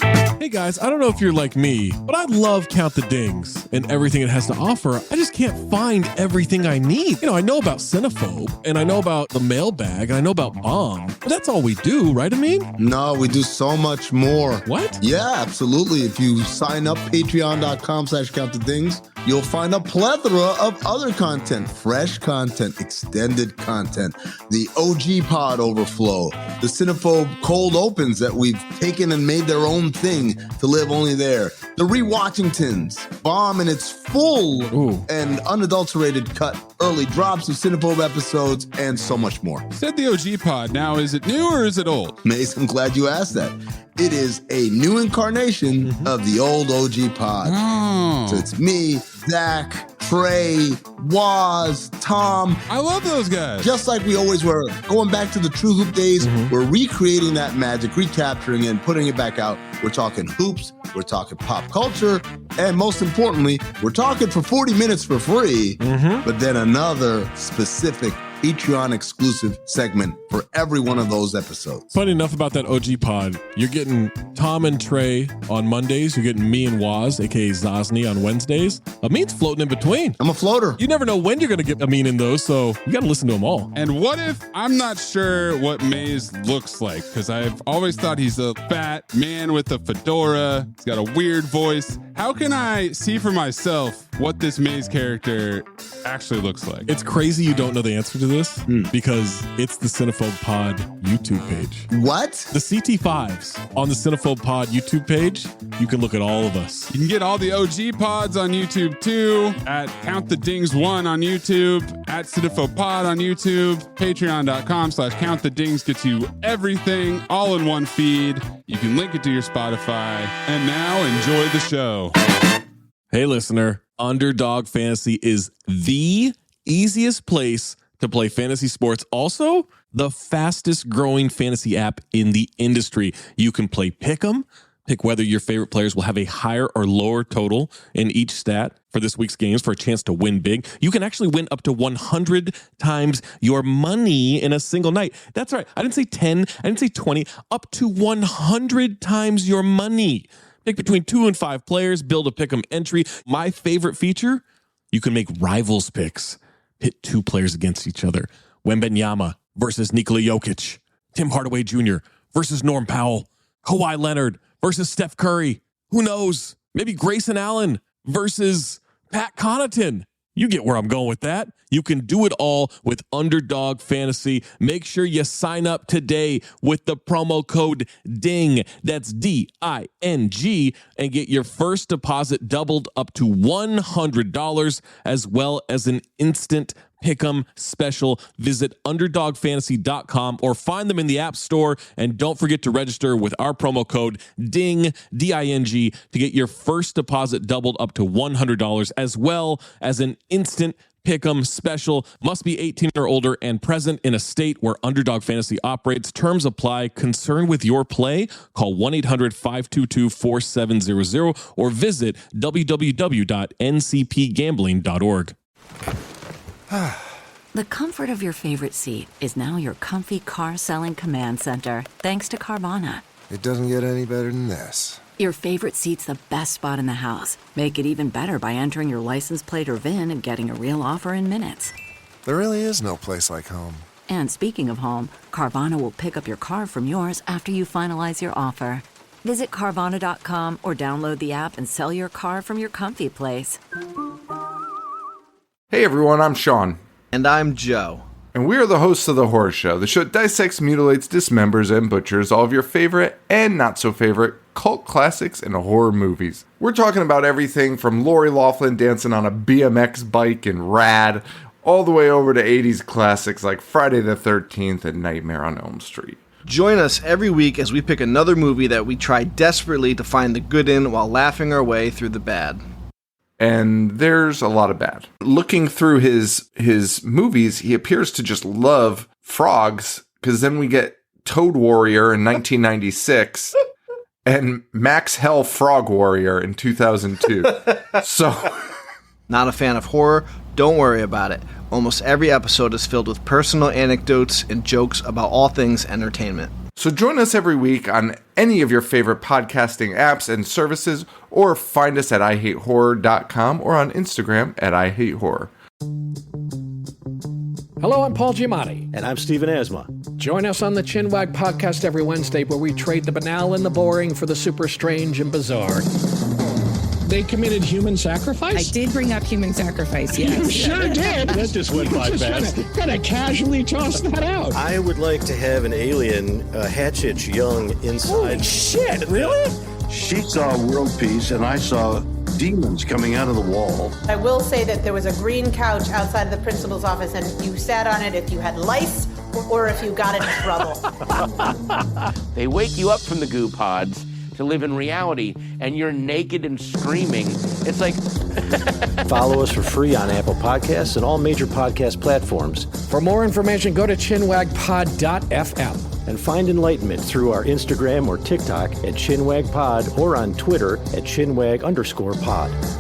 Hey guys, I don't know if you're like me, but I love Count the Dings and everything it has to offer. I just can't find everything I need. I know about Cinephobe, and I know about the mailbag, and I know about Bomb, but that's all we do, right, Amin? No, we do so much more. What? Yeah, absolutely. If you sign up, patreon.com/countthedings, you'll find a plethora of other content, fresh content, extended content, the OG pod overflow, the Cinephobe cold opens that we've taken and made their own thing to live only there, the Rewatchingtons, Bomb in its full and unadulterated cut, early drops of Cinephobe episodes, and so much more. Said the OG pod. Now, is it new or is it old? Mace, I'm glad you asked that. It is a new incarnation of the old OG pod. Oh. So it's me, Zach, Trey, Waz, Tom. I love those guys. Just like we always were. Going back to the True Hoop days, we're recreating that magic, recapturing it, and putting it back out. We're talking hoops, we're talking pop culture, and most importantly, we're talking for 40 minutes for free, but then another specific Patreon exclusive segment for every one of those episodes. Funny enough about that OG pod, you're getting Tom and Trey on Mondays. You're getting me and Waz, aka Zosny, on Wednesdays. Amin's floating in between. I'm a floater. You never know when you're going to get Amin in those, so you got to listen to them all. And what if I'm not sure what Maze looks like? Because I've always thought he's a fat man with a fedora. He's got a weird voice. How can I see for myself what this Maze character actually looks like? It's crazy you don't know the answer to this because it's the Cinephobe Pod YouTube page. What? The CT5s on the Cinephobe Pod YouTube page, you can look at all of us. You can get all the OG pods on YouTube too, at Count the Dings 1 on YouTube, at Cinephobe Pod on YouTube, patreon.com/Count the Dings gets you everything all in one feed. You can link it to your Spotify. And now enjoy the show. Hey listener, Underdog Fantasy is the easiest place to play fantasy sports. Also, the fastest growing fantasy app in the industry. You can play Pick'em, pick whether your favorite players will have a higher or lower total in each stat for this week's games for a chance to win big. You can actually win up to 100 times your money in a single night. That's right. I didn't say 10. I didn't say 20. Up to 100 times your money. Pick between 2 and 5 players, build a Pick'em entry. My favorite feature, you can make rivals picks. Pit 2 players against each other. Wembanyama versus Nikola Jokic. Tim Hardaway Jr. versus Norm Powell. Kawhi Leonard versus Steph Curry. Who knows? Maybe Grayson Allen versus Pat Connaughton. You get where I'm going with that. You can do it all with Underdog Fantasy. Make sure you sign up today with the promo code DING. That's DING, and get your first deposit doubled up to $100, as well as an instant Pick'em special. Visit underdogfantasy.com or find them in the App Store. And don't forget to register with our promo code DING, D-I-N-G, to get your first deposit doubled up to $100, as well as an instant Pick'em special. Must be 18 or older and present in a state where Underdog Fantasy operates. Terms apply. Concerned with your play? Call 1-800-522-4700 or visit www.ncpgambling.org. The comfort of your favorite seat is now your comfy car selling command center, thanks to Carvana. It doesn't get any better than this. Your favorite seat's the best spot in the house. Make it even better by entering your license plate or VIN and getting a real offer in minutes. There really is no place like home. And speaking of home, Carvana will pick up your car from yours after you finalize your offer. Visit Carvana.com or download the app and sell your car from your comfy place. Hey everyone, I'm Sean. And I'm Joe. And we are the hosts of The Horror Show, the show that dissects, mutilates, dismembers, and butchers all of your favorite and not so favorite cult classics and horror movies. We're talking about everything from Lori Loughlin dancing on a BMX bike in Rad, all the way over to 80s classics like Friday the 13th and Nightmare on Elm Street. Join us every week as we pick another movie that we try desperately to find the good in while laughing our way through the bad. And there's a lot of bad. Looking through his movies, he appears to just love frogs, because then we get Toad Warrior in 1996 and Max Hell Frog Warrior in 2002. So, not a fan of horror? Don't worry about it. Almost every episode is filled with personal anecdotes and jokes about all things entertainment. So join us every week on any of your favorite podcasting apps and services, or find us at IHateHorror.com or on Instagram at IHateHorror. Hello, I'm Paul Giamatti. And I'm Stephen Asma. Join us on the Chinwag podcast every Wednesday, where we trade the banal and the boring for the super strange and bizarre. They committed human sacrifice? I did bring up human sacrifice, yes. You sure did. That just went by fast. Kind of casually tossed that out. I would like to have an alien hatch its young inside. Holy shit, really? She saw world peace, and I saw demons coming out of the wall. I will say that there was a green couch outside of the principal's office, and you sat on it if you had lice or if you got in trouble. They wake you up from the goo pods to live in reality, and you're naked and screaming. It's like... Follow us for free on Apple Podcasts and all major podcast platforms. For more information, go to chinwagpod.fm. And find enlightenment through our Instagram or TikTok at chinwagpod, or on Twitter at chinwag_pod.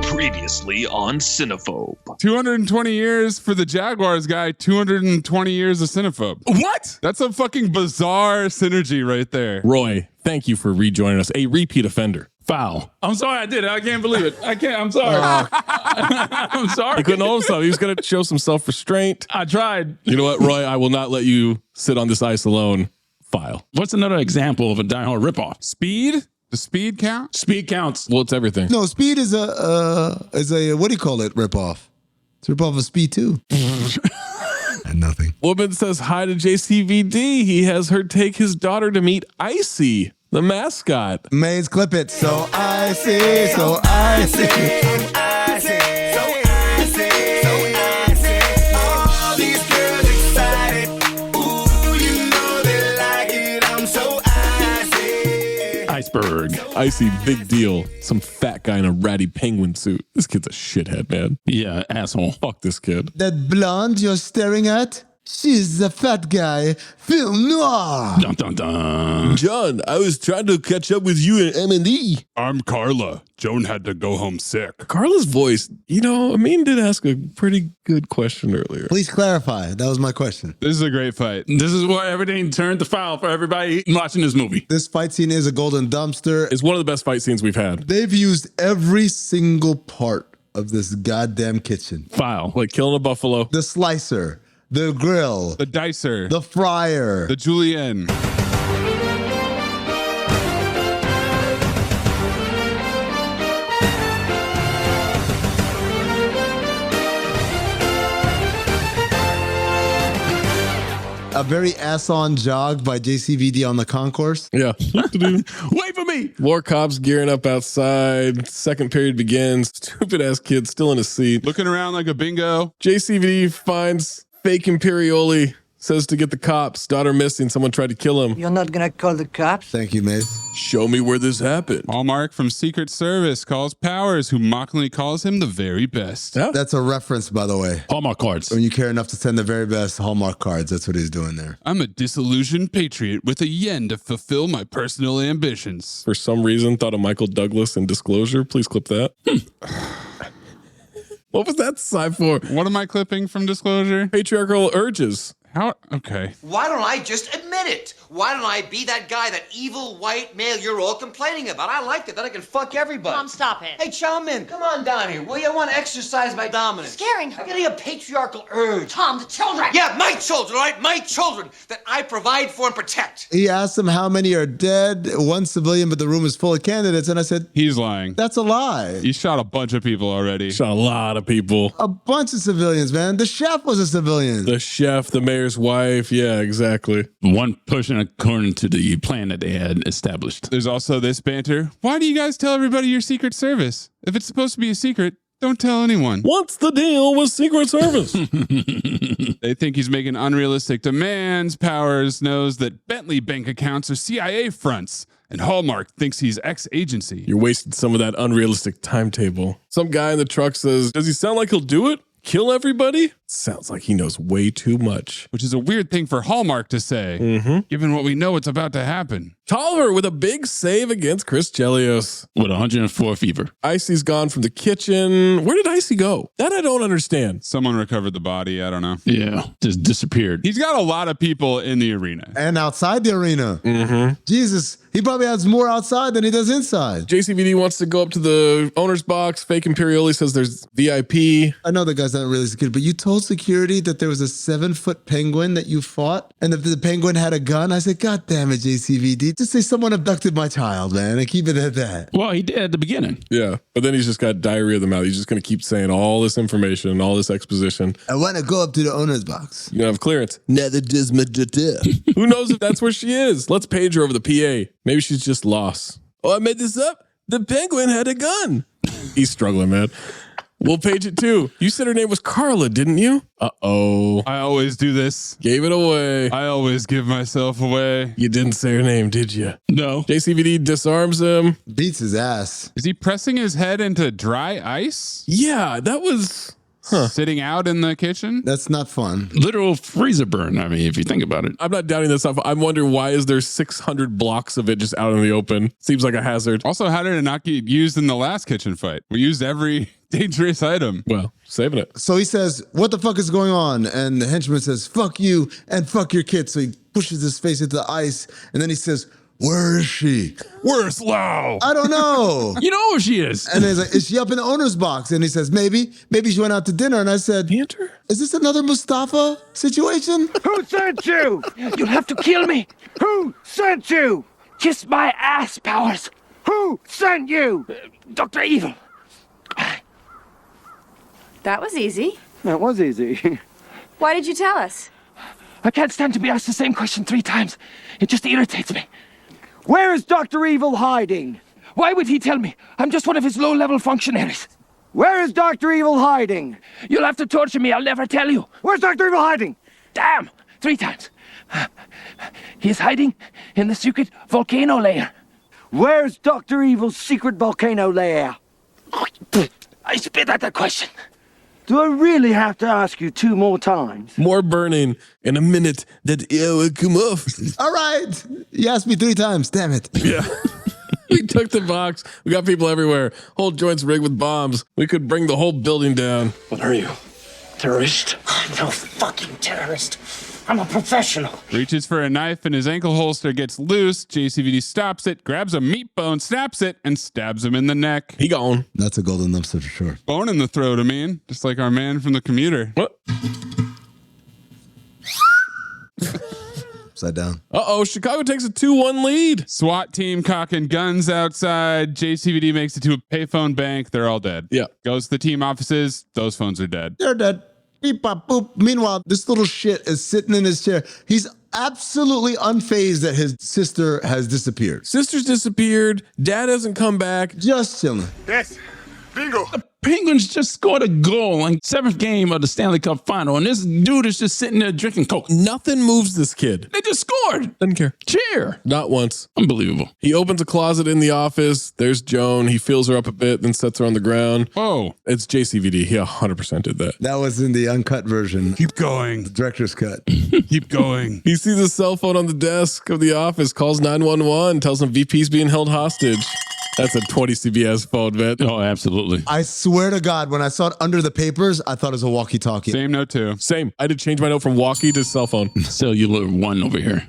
Previously on Cinephobe. 220 years for the Jaguars guy, 220 years of Cinephobe. What? That's a fucking bizarre synergy right there. Roy, thank you for rejoining us. A repeat offender. Foul. I'm sorry I did it. I can't believe it. I'm sorry. I'm sorry. He couldn't hold himself. He was going to show some self-restraint. I tried. You know what, Roy? I will not let you sit on this ice alone. File. What's another example of a Die Hard ripoff? Speed? Does speed count? Speed counts. Well, it's everything. No, Speed is a what do you call it? Ripoff. It's a ripoff of Speed 2. And nothing. Woman says hi to JCVD. He has her take his daughter to meet Icy, the mascot. Maze, clip it. So icy, so icy. All these girls excited. Ooh, you know they like it. I'm so icy. Iceberg. Icy, big deal. Some fat guy in a ratty penguin suit. This kid's a shithead, man. Yeah, asshole. Fuck this kid. That blonde you're staring at? She's the fat guy. Film noir. Dun, dun, dun. John, I was trying to catch up with you in M&E. I'm Carla. Joan had to go home sick. Carla's voice, Amin did ask a pretty good question earlier. Please clarify. That was my question. This is a great fight. This is where everything turned to foul for everybody watching this movie. This fight scene is a golden dumpster. It's one of the best fight scenes we've had. They've used every single part of this goddamn kitchen. Foul. Like killing a buffalo. The slicer. The grill. The dicer. The fryer. The julienne. A very ass-on jog by JCVD on the concourse. Yeah. Wait for me. More cops gearing up outside. Second period begins. Stupid-ass kid still in his seat. Looking around like a bingo. JCVD finds fake Imperioli. Says to get the cops. Daughter missing. Someone tried to kill him. You're not gonna call the cops? Thank you, Mace. Show me where this happened. Hallmark from Secret Service calls Powers, who mockingly calls him the very best. Yeah. That's a reference, by the way. Hallmark cards. When you care enough to send the very best Hallmark cards, that's what he's doing there. I'm a disillusioned patriot with a yen to fulfill my personal ambitions. For some reason, thought of Michael Douglas in Disclosure. Please clip that. What was that sign for? What am I clipping from Disclosure? Patriarchal urges. How? Okay. Why don't I just admit it? Why don't I be that guy, that evil white male you're all complaining about? I like it, that I can fuck everybody. Mom, stop it. Hey, Chow Min, come on down here, will you? I want to exercise my dominance. Scaring her. I'm getting a patriarchal urge. Tom, the children. Yeah, my children, all right? My children that I provide for and protect. He asked him how many are dead, one civilian, but the room is full of candidates. And I said, he's lying. That's a lie. He shot a bunch of people already. Shot a lot of people. A bunch of civilians, man. The chef was a civilian. The chef, the mayor's wife. Yeah, exactly. One pushing according to the plan that they had established. There's also this banter. Why do you guys tell everybody your Secret Service? If it's supposed to be a secret, don't tell anyone. What's the deal with Secret Service? They think he's making unrealistic demands. Powers knows that Bentley bank accounts are CIA fronts. And Hallmark thinks he's ex-agency. You're wasting some of that unrealistic timetable. Some guy in the truck says, does he sound like he'll do it? Kill everybody? Sounds like he knows way too much. Which is a weird thing for Hallmark to say, given what we know what's about to happen. Tolliver with a big save against Chris Chelios. With 104 fever. Icy's gone from the kitchen. Where did Icy go? That I don't understand. Someone recovered the body. I don't know. Yeah, just disappeared. He's got a lot of people in the arena. And outside the arena. Jesus, he probably has more outside than he does inside. JCVD wants to go up to the owner's box. Fake Imperioli says there's VIP. I know the guy's not really security, but you told security that there was a 7-foot penguin that you fought, and if the penguin had a gun, I said, God damn it, JCVD. Just say someone abducted my child, man, and keep it at that. Well, he did at the beginning. Yeah, but then he's just got diarrhea of the mouth. He's just going to keep saying all this information and all this exposition. I want to go up to the owner's box. You don't have clearance. Neither does my Who knows if that's where she is? Let's page her over the PA. Maybe she's just lost. Oh, I made this up. The penguin had a gun. He's struggling, man. We'll page it too. You said her name was Carla, didn't you? Uh-oh. I always do this. Gave it away. I always give myself away. You didn't say her name, did you? No. JCVD disarms him. Beats his ass. Is he pressing his head into dry ice? Yeah, that was... Sitting out in the kitchen? That's not fun. Literal freezer burn. I mean, if you think about it. I'm not doubting this stuff. I'm wondering why is there 600 blocks of it just out in the open? Seems like a hazard. Also, how did it not get used in the last kitchen fight? We used every dangerous item. Well, saving it. So he says, what the fuck is going on? And the henchman says, fuck you and fuck your kid. So he pushes his face into the ice, and then he says, where is she? Where's Lau? I don't know. You know where she is. And he's like, is she up in the owner's box? And he says, maybe she went out to dinner. And I said, Enter? Is this another Mustafa situation? Who sent you? You'll have to kill me. Who sent you? Kiss my ass, Powers. Who sent you? Dr. Evil. That was easy. That was easy. Why did you tell us? I can't stand to be asked the same question 3 times. It just irritates me. Where is Dr. Evil hiding? Why would he tell me? I'm just one of his low-level functionaries. Where is Dr. Evil hiding? You'll have to torture me. I'll never tell you. Where's Dr. Evil hiding? Damn! 3 times. He's hiding in the secret volcano lair. Where's Dr. Evil's secret volcano lair? I spit at that question. Do I really have to ask you 2 more times? More burning in a minute that it will come off. All right. You asked me 3 times. Damn it. Yeah. We took the box. We got people everywhere. Whole joints rigged with bombs. We could bring the whole building down. What are you? Terrorist? I'm no fucking terrorist. I'm a professional. Reaches for a knife and his ankle holster gets loose. JCVD stops it, grabs a meat bone, snaps it, and stabs him in the neck. He gone. That's a golden dumpster for sure. Bone in the throat, Amin. Just like our man from the commuter. What? Upside down. Uh-oh, Chicago takes a 2-1 lead. SWAT team cocking guns outside. JCVD makes it to a payphone bank. They're all dead. Yeah. Goes to the team offices. Those phones are dead. They're dead. Beep, bop, boop. Meanwhile, this little shit is sitting in his chair. He's absolutely unfazed that his sister has disappeared. Sister's disappeared. Dad hasn't come back. Just chilling. Yes. Bingo. The Penguins just scored a goal in 7th game of the Stanley Cup final, and this dude is just sitting there drinking Coke. Nothing moves this kid. They just scored. Doesn't care. Cheer. Not once. Unbelievable. He opens a closet in the office. There's Joan. He feels her up a bit, then sets her on the ground. Oh. It's JCVD. He 100% did that. That was in the uncut version. Keep going. The director's cut. Keep going. He sees a cell phone on the desk of the office, calls 911, tells him VP's being held hostage. That's a 20 CBS phone, man. Oh, absolutely. I swear to God, when I saw it under the papers, I thought it was a walkie-talkie. Same note too. Same. I had to change my note from walkie to cell phone. Cellular one over here.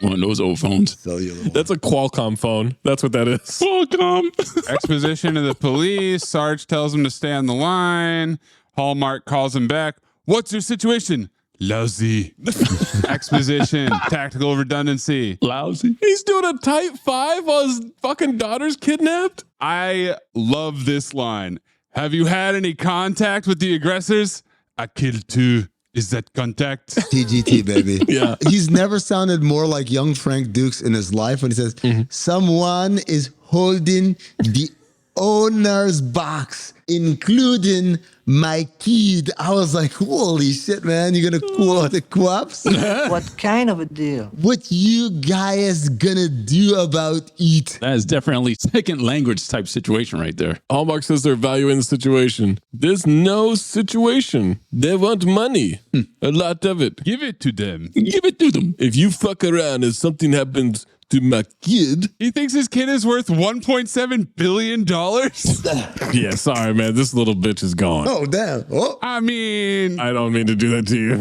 One of those old phones. Cellular one. That's a Qualcomm phone. That's what that is. Qualcomm. Exposition of the police. Sarge tells him to stay on the line. Hallmark calls him back. What's your situation? Lousy. Exposition. Tactical redundancy. Lousy. He's doing a type 5 while his fucking daughter's kidnapped. I love this line. Have you had any contact with the aggressors? I killed 2. Is that contact? TGT, baby. Yeah. He's never sounded more like young Frank Dukes in his life when he says, someone is holding the owner's box, including my kid. I was like, holy shit, man. You're going to cool the co-ops? What kind of a deal? What you guys gonna do about it? That is definitely second language type situation right there. Hallmark says they're evaluating the situation. There's no situation. They want money. A lot of it. Give it to them. Give it to them. If you fuck around and something happens to my kid. He thinks his kid is worth $1.7 billion? Yeah, sorry, man. This little bitch is gone. Oh, damn. Oh. I mean... I don't mean to do that to you.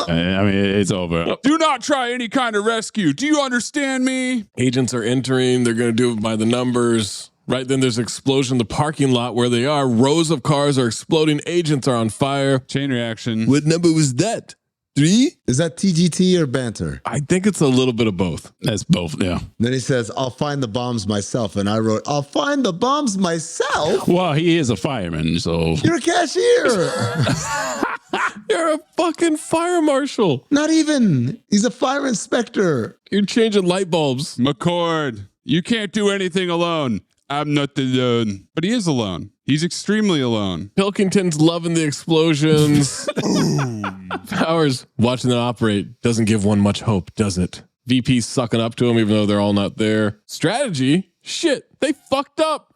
I mean, it's over. Do not try any kind of rescue. Do you understand me? Agents are entering. They're going to do it by the numbers. Right then, there's an explosion in the parking lot where they are. Rows of cars are exploding. Agents are on fire. Chain reaction. What number was that? 3? Is that TGT or banter? I think it's a little bit of both. That's both, yeah. Then he says, I'll find the bombs myself. And I wrote, I'll find the bombs myself? Well, he is a fireman, so... You're a cashier. You're a fucking fire marshal. Not even. He's a fire inspector. You're changing light bulbs. McCord, you can't do anything alone. I'm not alone. But he is alone. He's extremely alone. Pilkington's loving the explosions. Powers watching them operate doesn't give one much hope, does it? VP's sucking up to him even though they're all not there. Strategy? Shit, they fucked up.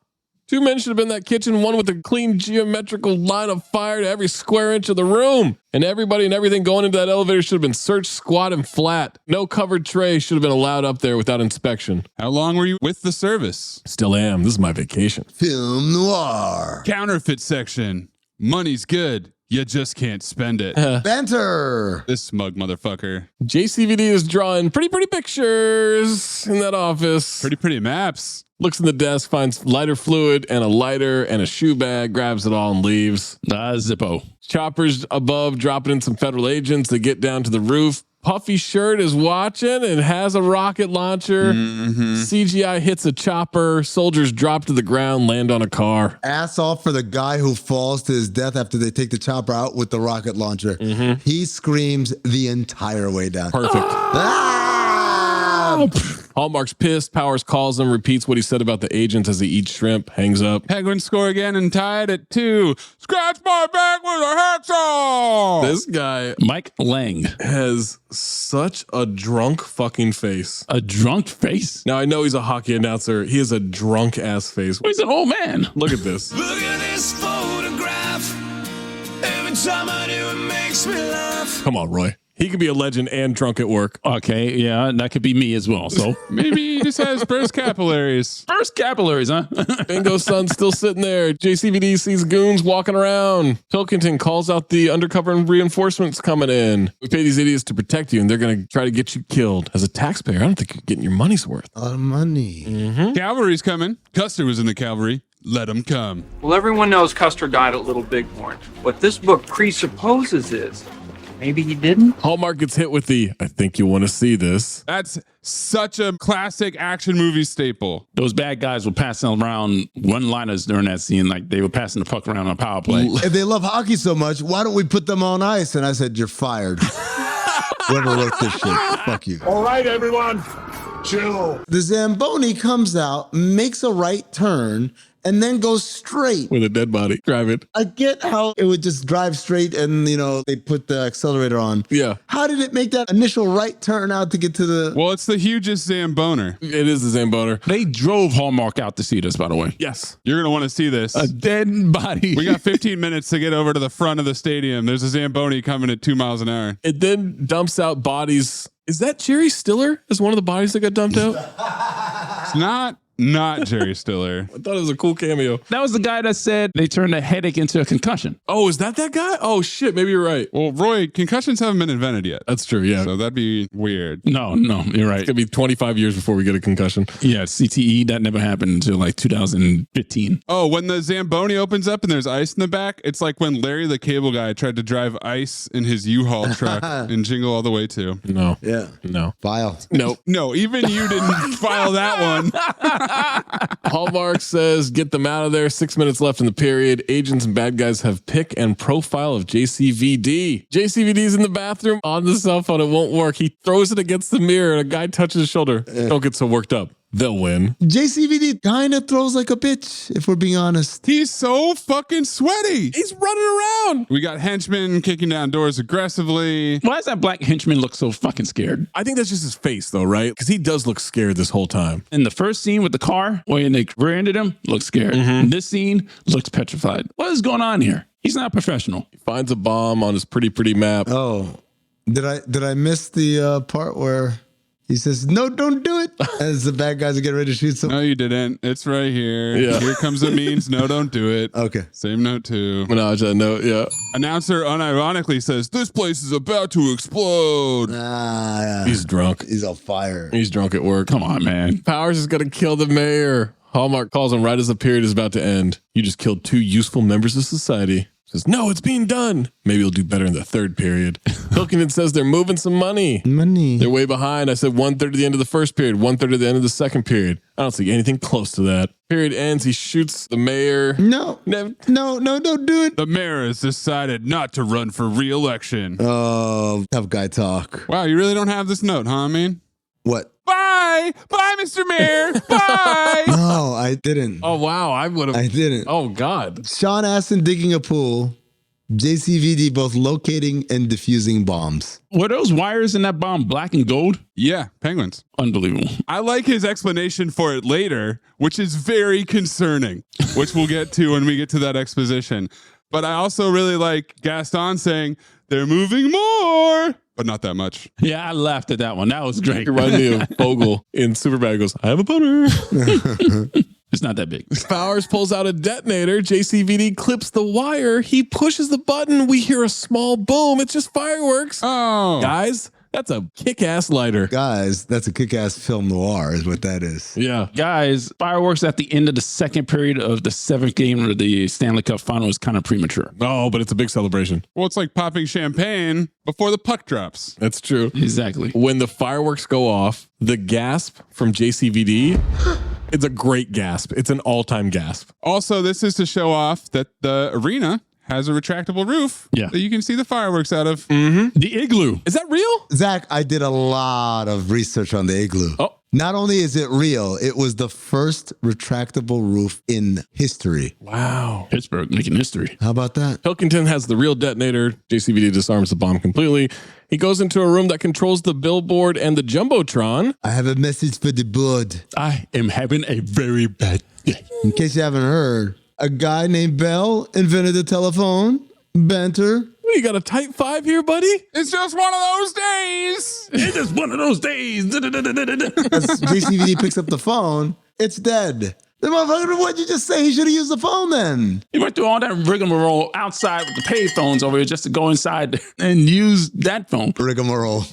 2 men should have been in that kitchen, one with a clean geometrical line of fire to every square inch of the room. And everybody and everything going into that elevator should have been searched squat and flat. No covered tray should have been allowed up there without inspection. How long were you with the service? Still am. This is my vacation. Film noir. Counterfeit section. Money's good. You just can't spend it. Banter. This smug motherfucker. JCVD is drawing pretty pictures in that office. Pretty maps. Looks in the desk, finds lighter fluid and a lighter and a shoe bag, grabs it all and leaves. Zippo. Choppers above dropping in some federal agents. They get down to the roof. Puffy Shirt is watching and has a rocket launcher. CGI hits a chopper. Soldiers drop to the ground, land on a car. Ass off for the guy who falls to his death after they take the chopper out with the rocket launcher. He screams the entire way down. Perfect. Hallmark's pissed. Powers calls him, repeats what he said about the agents as he eats shrimp, hangs up. Penguins score again and tied at 2. Scratch my back with a hacksaw! This guy, Mike Lang, has such a drunk fucking face. A drunk face? Now, I know he's a hockey announcer. He has a drunk ass face. Well, he's an old man. Look at this. Look at this photograph. Every time I do, it makes me laugh. Come on, Roy. He could be a legend and drunk at work. Okay, yeah, that could be me as well. So maybe he just has burst capillaries. Burst capillaries, huh? Bingo's son's still sitting there. JCVD sees goons walking around. Pilkington calls out the undercover reinforcements coming in. We pay these idiots to protect you, and they're going to try to get you killed. As a taxpayer, I don't think you're getting your money's worth. Money. Cavalry's coming. Custer was in the cavalry. Let him come. Well, everyone knows Custer died at Little Bighorn. What this book presupposes is maybe he didn't. Hallmark gets hit with the, I think you want to see this. That's such a classic action movie staple. Those bad guys were passing around one-liners during that scene, like they were passing the puck around on power play. If they love hockey so much, why don't we put them on ice? And I said, you're fired. Whoever wrote this shit, fuck you. All right, everyone, chill. The Zamboni comes out, makes a right turn, and then goes straight. With a dead body. Drive it. I get how it would just drive straight and, they put the accelerator on. Yeah. How did it make that initial right turn out to get to the... Well, it's the hugest Zamboner. It is the Zamboner. They drove Hallmark out to see this, by the way. Yes. You're going to want to see this. A dead body. We got 15 minutes to get over to the front of the stadium. There's a Zamboni coming at 2 miles an hour. It then dumps out bodies. Is that Jerry Stiller as one of the bodies that got dumped out? It's not Jerry Stiller. I thought it was a cool cameo. That was the guy that said they turned a headache into a concussion. Oh, is that guy? Oh, shit. Maybe you're right. Well, Roy, concussions haven't been invented yet. That's true, yeah. So that'd be weird. No, you're right. It's going to be 25 years before we get a concussion. Yeah, CTE, that never happened until like 2015. Oh, when the Zamboni opens up and there's ice in the back, it's like when Larry the Cable Guy tried to drive ice in his U-Haul truck and Jingle All the Way too. No. Yeah. No. File. Nope. No, even you didn't file that one. Hallmark says, get them out of there. 6 minutes left in the period. Agents and bad guys have pick and profile of JCVD. JCVD's in the bathroom on the cell phone. It won't work. He throws it against the mirror and a guy touches his shoulder. Don't get so worked up. They'll win. JCVD kind of throws like a bitch, if we're being honest. He's so fucking sweaty. He's running around. We got henchmen kicking down doors aggressively. Why does that black henchman look so fucking scared? I think that's just his face, though, right? Because he does look scared this whole time. In the first scene with the car, when they rear-ended him, looks scared. This scene looks petrified. What is going on here? He's not professional. He finds a bomb on his pretty map. Oh, did I miss the part where he says, no, don't do it, as the bad guys are getting ready to shoot someone? No, you didn't. It's right here. Yeah. Here comes Amin's no, don't do it. Okay. Same note too. Menage that note, yeah. Announcer unironically says, this place is about to explode. Yeah. He's drunk. He's on fire. He's drunk at work. Come on, man. Powers is going to kill the mayor. Hallmark calls him right as the period is about to end. You just killed 2 useful members of society. Says, no, it's being done. Maybe you'll do better in the 3rd period. Pilkington says they're moving some money. They're way behind. I said 1/3 at the end of the 1st period, 1/3 at the end of the 2nd period. I don't see anything close to that. Period ends. He shoots the mayor. No, don't do it. The mayor has decided not to run for re-election. Oh, tough guy talk. Wow, you really don't have this note, huh, Amin? What? Bye! Bye, Mr. Mayor! Bye! No, I didn't. Oh, wow. I didn't. Oh, God. Sean Astin digging a pool. JCVD both locating and defusing bombs. Were those wires in that bomb black and gold? Yeah, penguins. Unbelievable. I like his explanation for it later, which is very concerning, which we'll get to when we get to that exposition. But I also really like Gaston saying, they're moving more, but not that much. Yeah, I laughed at that one. That was great. It reminded me of Fogel in Superbad. He goes, I have a boner. It's not that big. Powers pulls out a detonator. JCVD clips the wire. He pushes the button. We hear a small boom. It's just fireworks. Oh. Guys, that's a kick-ass lighter. Guys, that's a kick-ass film noir is what that is. Yeah. Guys, fireworks at the end of the 2nd period of the 7th game of the Stanley Cup final is kind of premature. Oh, but it's a big celebration. Well, it's like popping champagne before the puck drops. That's true. Exactly. When the fireworks go off, the gasp from JCVD, it's a great gasp. It's an all-time gasp. Also, this is to show off that the arena has a retractable roof that you can see the fireworks out of. The igloo. Is that real? Zach, I did a lot of research on the igloo. Oh. Not only is it real, it was the first retractable roof in history. Wow. Pittsburgh making history. How about that? Pilkington has the real detonator. JCVD disarms the bomb completely. He goes into a room that controls the billboard and the Jumbotron. I have a message for the board. I am having a very bad day. In case you haven't heard, a guy named Bell invented the telephone. Banter. You got a type 5 here, buddy? It's just one of those days. It's just one of those days. As JCVD picks up the phone, it's dead. The motherfucker, what'd you just say? He should have used the phone then. He went through all that rigmarole outside with the pay phones over here just to go inside and use that phone. Rigmarole.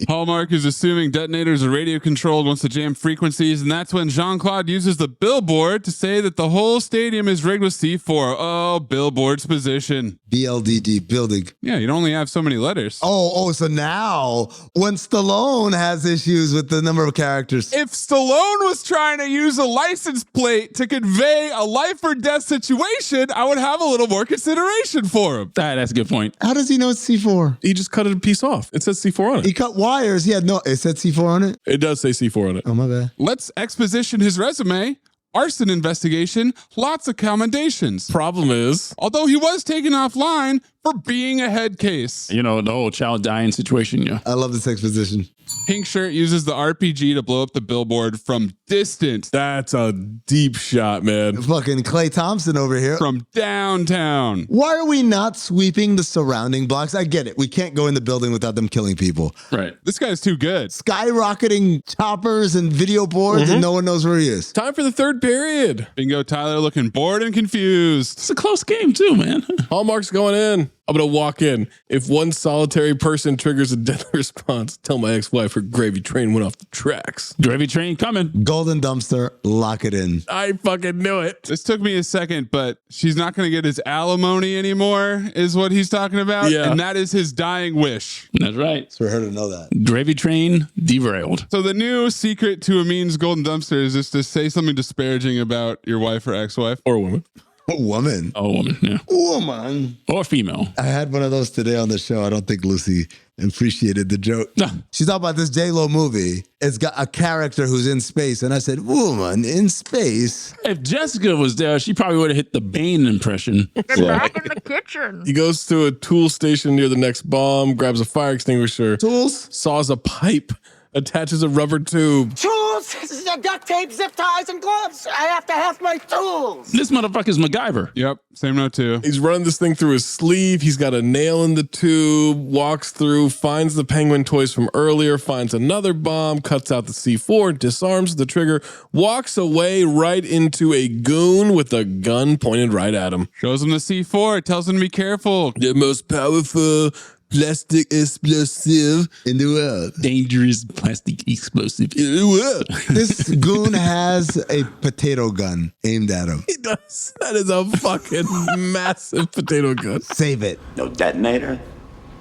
Hallmark is assuming detonators are radio controlled once they jam frequencies, and that's when Jean-Claude uses the billboard to say that the whole stadium is rigged with C4. Oh, billboard's position. BLDG, building. Yeah, you'd only have so many letters. Oh, so now when Stallone has issues with the number of characters. If Stallone was trying to use a license plate to convey a life or death situation, I would have a little more consideration for him. That's a good point. How does he know it's C4? He just cut it a piece off. It says C4 on it. He cut wires. He had no, it said C4 on it? It does say C4 on it. Oh, my bad. Let's exposition his resume. Arson investigation, lots of commendations. Problem is, although he was taken offline for being a head case. You know, the whole child dying situation. Yeah. I love this exposition. Pink Shirt uses the RPG to blow up the billboard from distance. That's a deep shot, man. Fucking Klay Thompson over here. From downtown. Why are we not sweeping the surrounding blocks? I get it. We can't go in the building without them killing people. Right. This guy's too good. Skyrocketing choppers and video boards and no one knows where he is. Time for the 3rd period. Bingo Tyler looking bored and confused. It's a close game too, man. Hallmark's going in. I'm going to walk in. If one solitary person triggers a deadly response, tell my ex-wife her gravy train went off the tracks. Gravy train coming. Golden dumpster, lock it in. I fucking knew it. This took me a second, but she's not going to get his alimony anymore, is what he's talking about. Yeah. And that is his dying wish. That's right. It's for her to know that. Gravy train derailed. So the new secret to Amin's golden dumpster is just to say something disparaging about your wife or ex-wife. Or woman. A woman. A woman, yeah. Woman. Or female. I had one of those today on the show. I don't think Lucy appreciated the joke. No. She's talking about this J-Lo movie. It's got a character who's in space. And I said, woman in space. If Jessica was there, she probably would have hit the Bane impression. Back in the kitchen. He goes to a tool station near the next bomb, grabs a fire extinguisher, tools, saws a pipe, attaches a rubber tube. Tools, duct tape, zip ties, and gloves. I have to have my tools. This motherfucker's MacGyver. Yep, same note too. He's running this thing through his sleeve. He's got a nail in the tube, walks through, finds the penguin toys from earlier, finds another bomb, cuts out the C4, disarms the trigger, walks away right into a goon with a gun pointed right at him. Shows him the C4, tells him to be careful. The most powerful plastic explosive in the world. Dangerous plastic explosive in the world. This goon has a potato gun aimed at him. He does. That is a fucking massive potato gun. Save it. No detonator,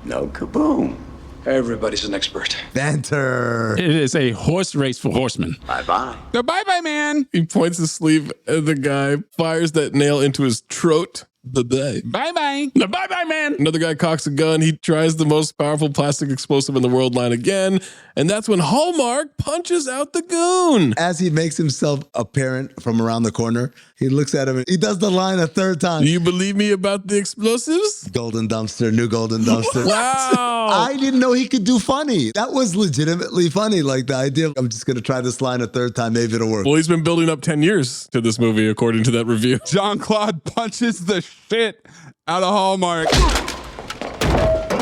no kaboom. Everybody's an expert. Banter. It is a horse race for horsemen. Bye-bye. The bye-bye man. He points his sleeve at the guy, fires that nail into his throat. Bye-bye. Bye-bye. The bye-bye man. Another guy cocks a gun. He tries the most powerful plastic explosive in the world line again. And that's when Hallmark punches out the goon. As he makes himself apparent from around the corner, he looks at him and he does the line a third time. Do you believe me about the explosives? Golden dumpster, new golden dumpster. Wow. I didn't know he could do funny. That was legitimately funny. Like the idea, I'm just going to try this line a third time. Maybe it'll work. Well, he's been building up 10 years to this movie, according to that review. Jean-Claude punches the shit out of Hallmark.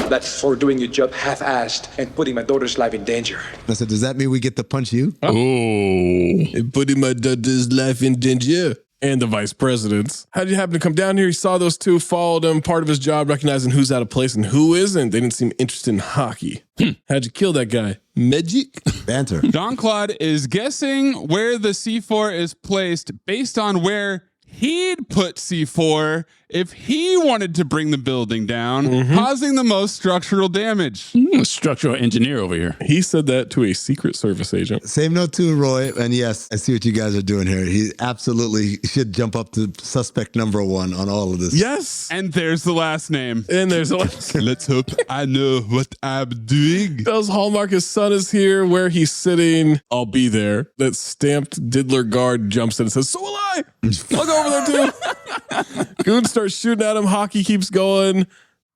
That's for doing your job half-assed and putting my daughter's life in danger. I said, does that mean we get to punch you? Oh. And putting my daughter's life in danger. And the vice presidents. How did you happen to come down here? He saw those two, followed him. Part of his job, recognizing who's out of place and who isn't. They didn't seem interested in hockey. How'd you kill that guy? Magic? Banter. Jean-Claude is guessing where the C4 is placed based on where he'd put C4 if he wanted to bring the building down, causing the most structural damage. A structural engineer over here. He said that to a Secret Service agent. Same note too, Roy. And yes, I see what you guys are doing here. He absolutely should jump up to suspect number one on all of this. Yes. And there's the last name. And there's the last name. Let's hope I know what I'm doing. Tells Hallmark his son is here, where he's sitting. I'll be there. That stamped diddler guard jumps in and says, so will I. I'll go over there too. Goon starts shooting at him. Hockey keeps going.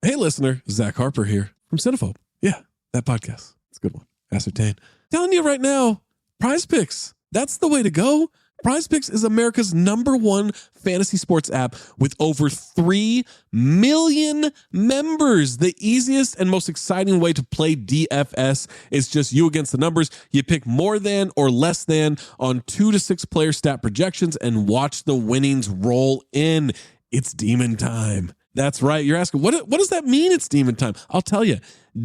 Hey, listener, Zach Harper here from Cinephobe. Yeah, that podcast. It's a good one. Ascertain. Telling you right now, Prize Picks. That's the way to go. Prize Picks is America's #1 fantasy sports app with over 3 million members. The easiest and most exciting way to play DFS is just you against the numbers. You pick more than or less than on 2 to 6 player stat projections and watch the winnings roll in. It's demon time. That's right. You're asking, what does that mean? It's demon time. I'll tell you.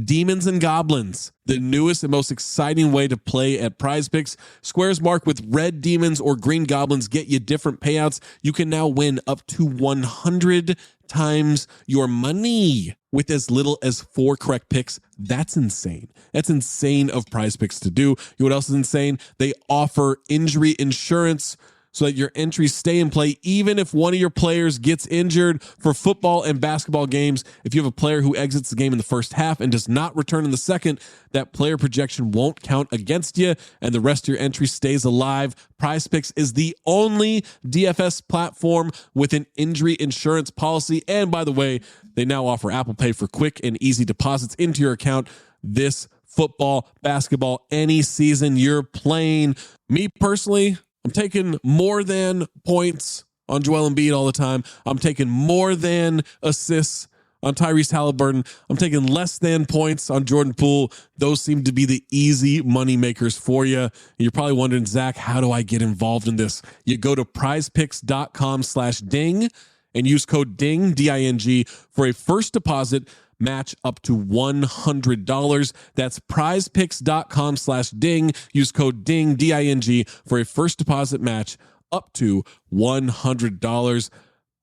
Demons and Goblins, the newest and most exciting way to play at Prize Picks. Squares marked with red demons or green goblins get you different payouts. You can now win up to 100 times your money with as little as 4 correct picks. That's insane. That's insane of Prize Picks to do. You know what else is insane? They offer injury insurance so that your entries stay in play even if one of your players gets injured. For football and basketball games, if you have a player who exits the game in the first half and does not return in the second, that player projection won't count against you and the rest of your entry stays alive. Prize Picks is the only DFS platform with an injury insurance policy. And by the way, they now offer Apple Pay for quick and easy deposits into your account this football, basketball, any season you're playing. Me personally, I'm taking more than points on Joel Embiid all the time. I'm taking more than assists on Tyrese Halliburton. I'm taking less than points on Jordan Poole. Those seem to be the easy money makers for you. You're probably wondering, Zach, how do I get involved in this? You go to prizepicks.com/ding and use code DING, D-I-N-G, for a first deposit match up to $100. That's prizepicks.com/ding. Use code DING, D-I-N-G, for a first deposit match up to $100.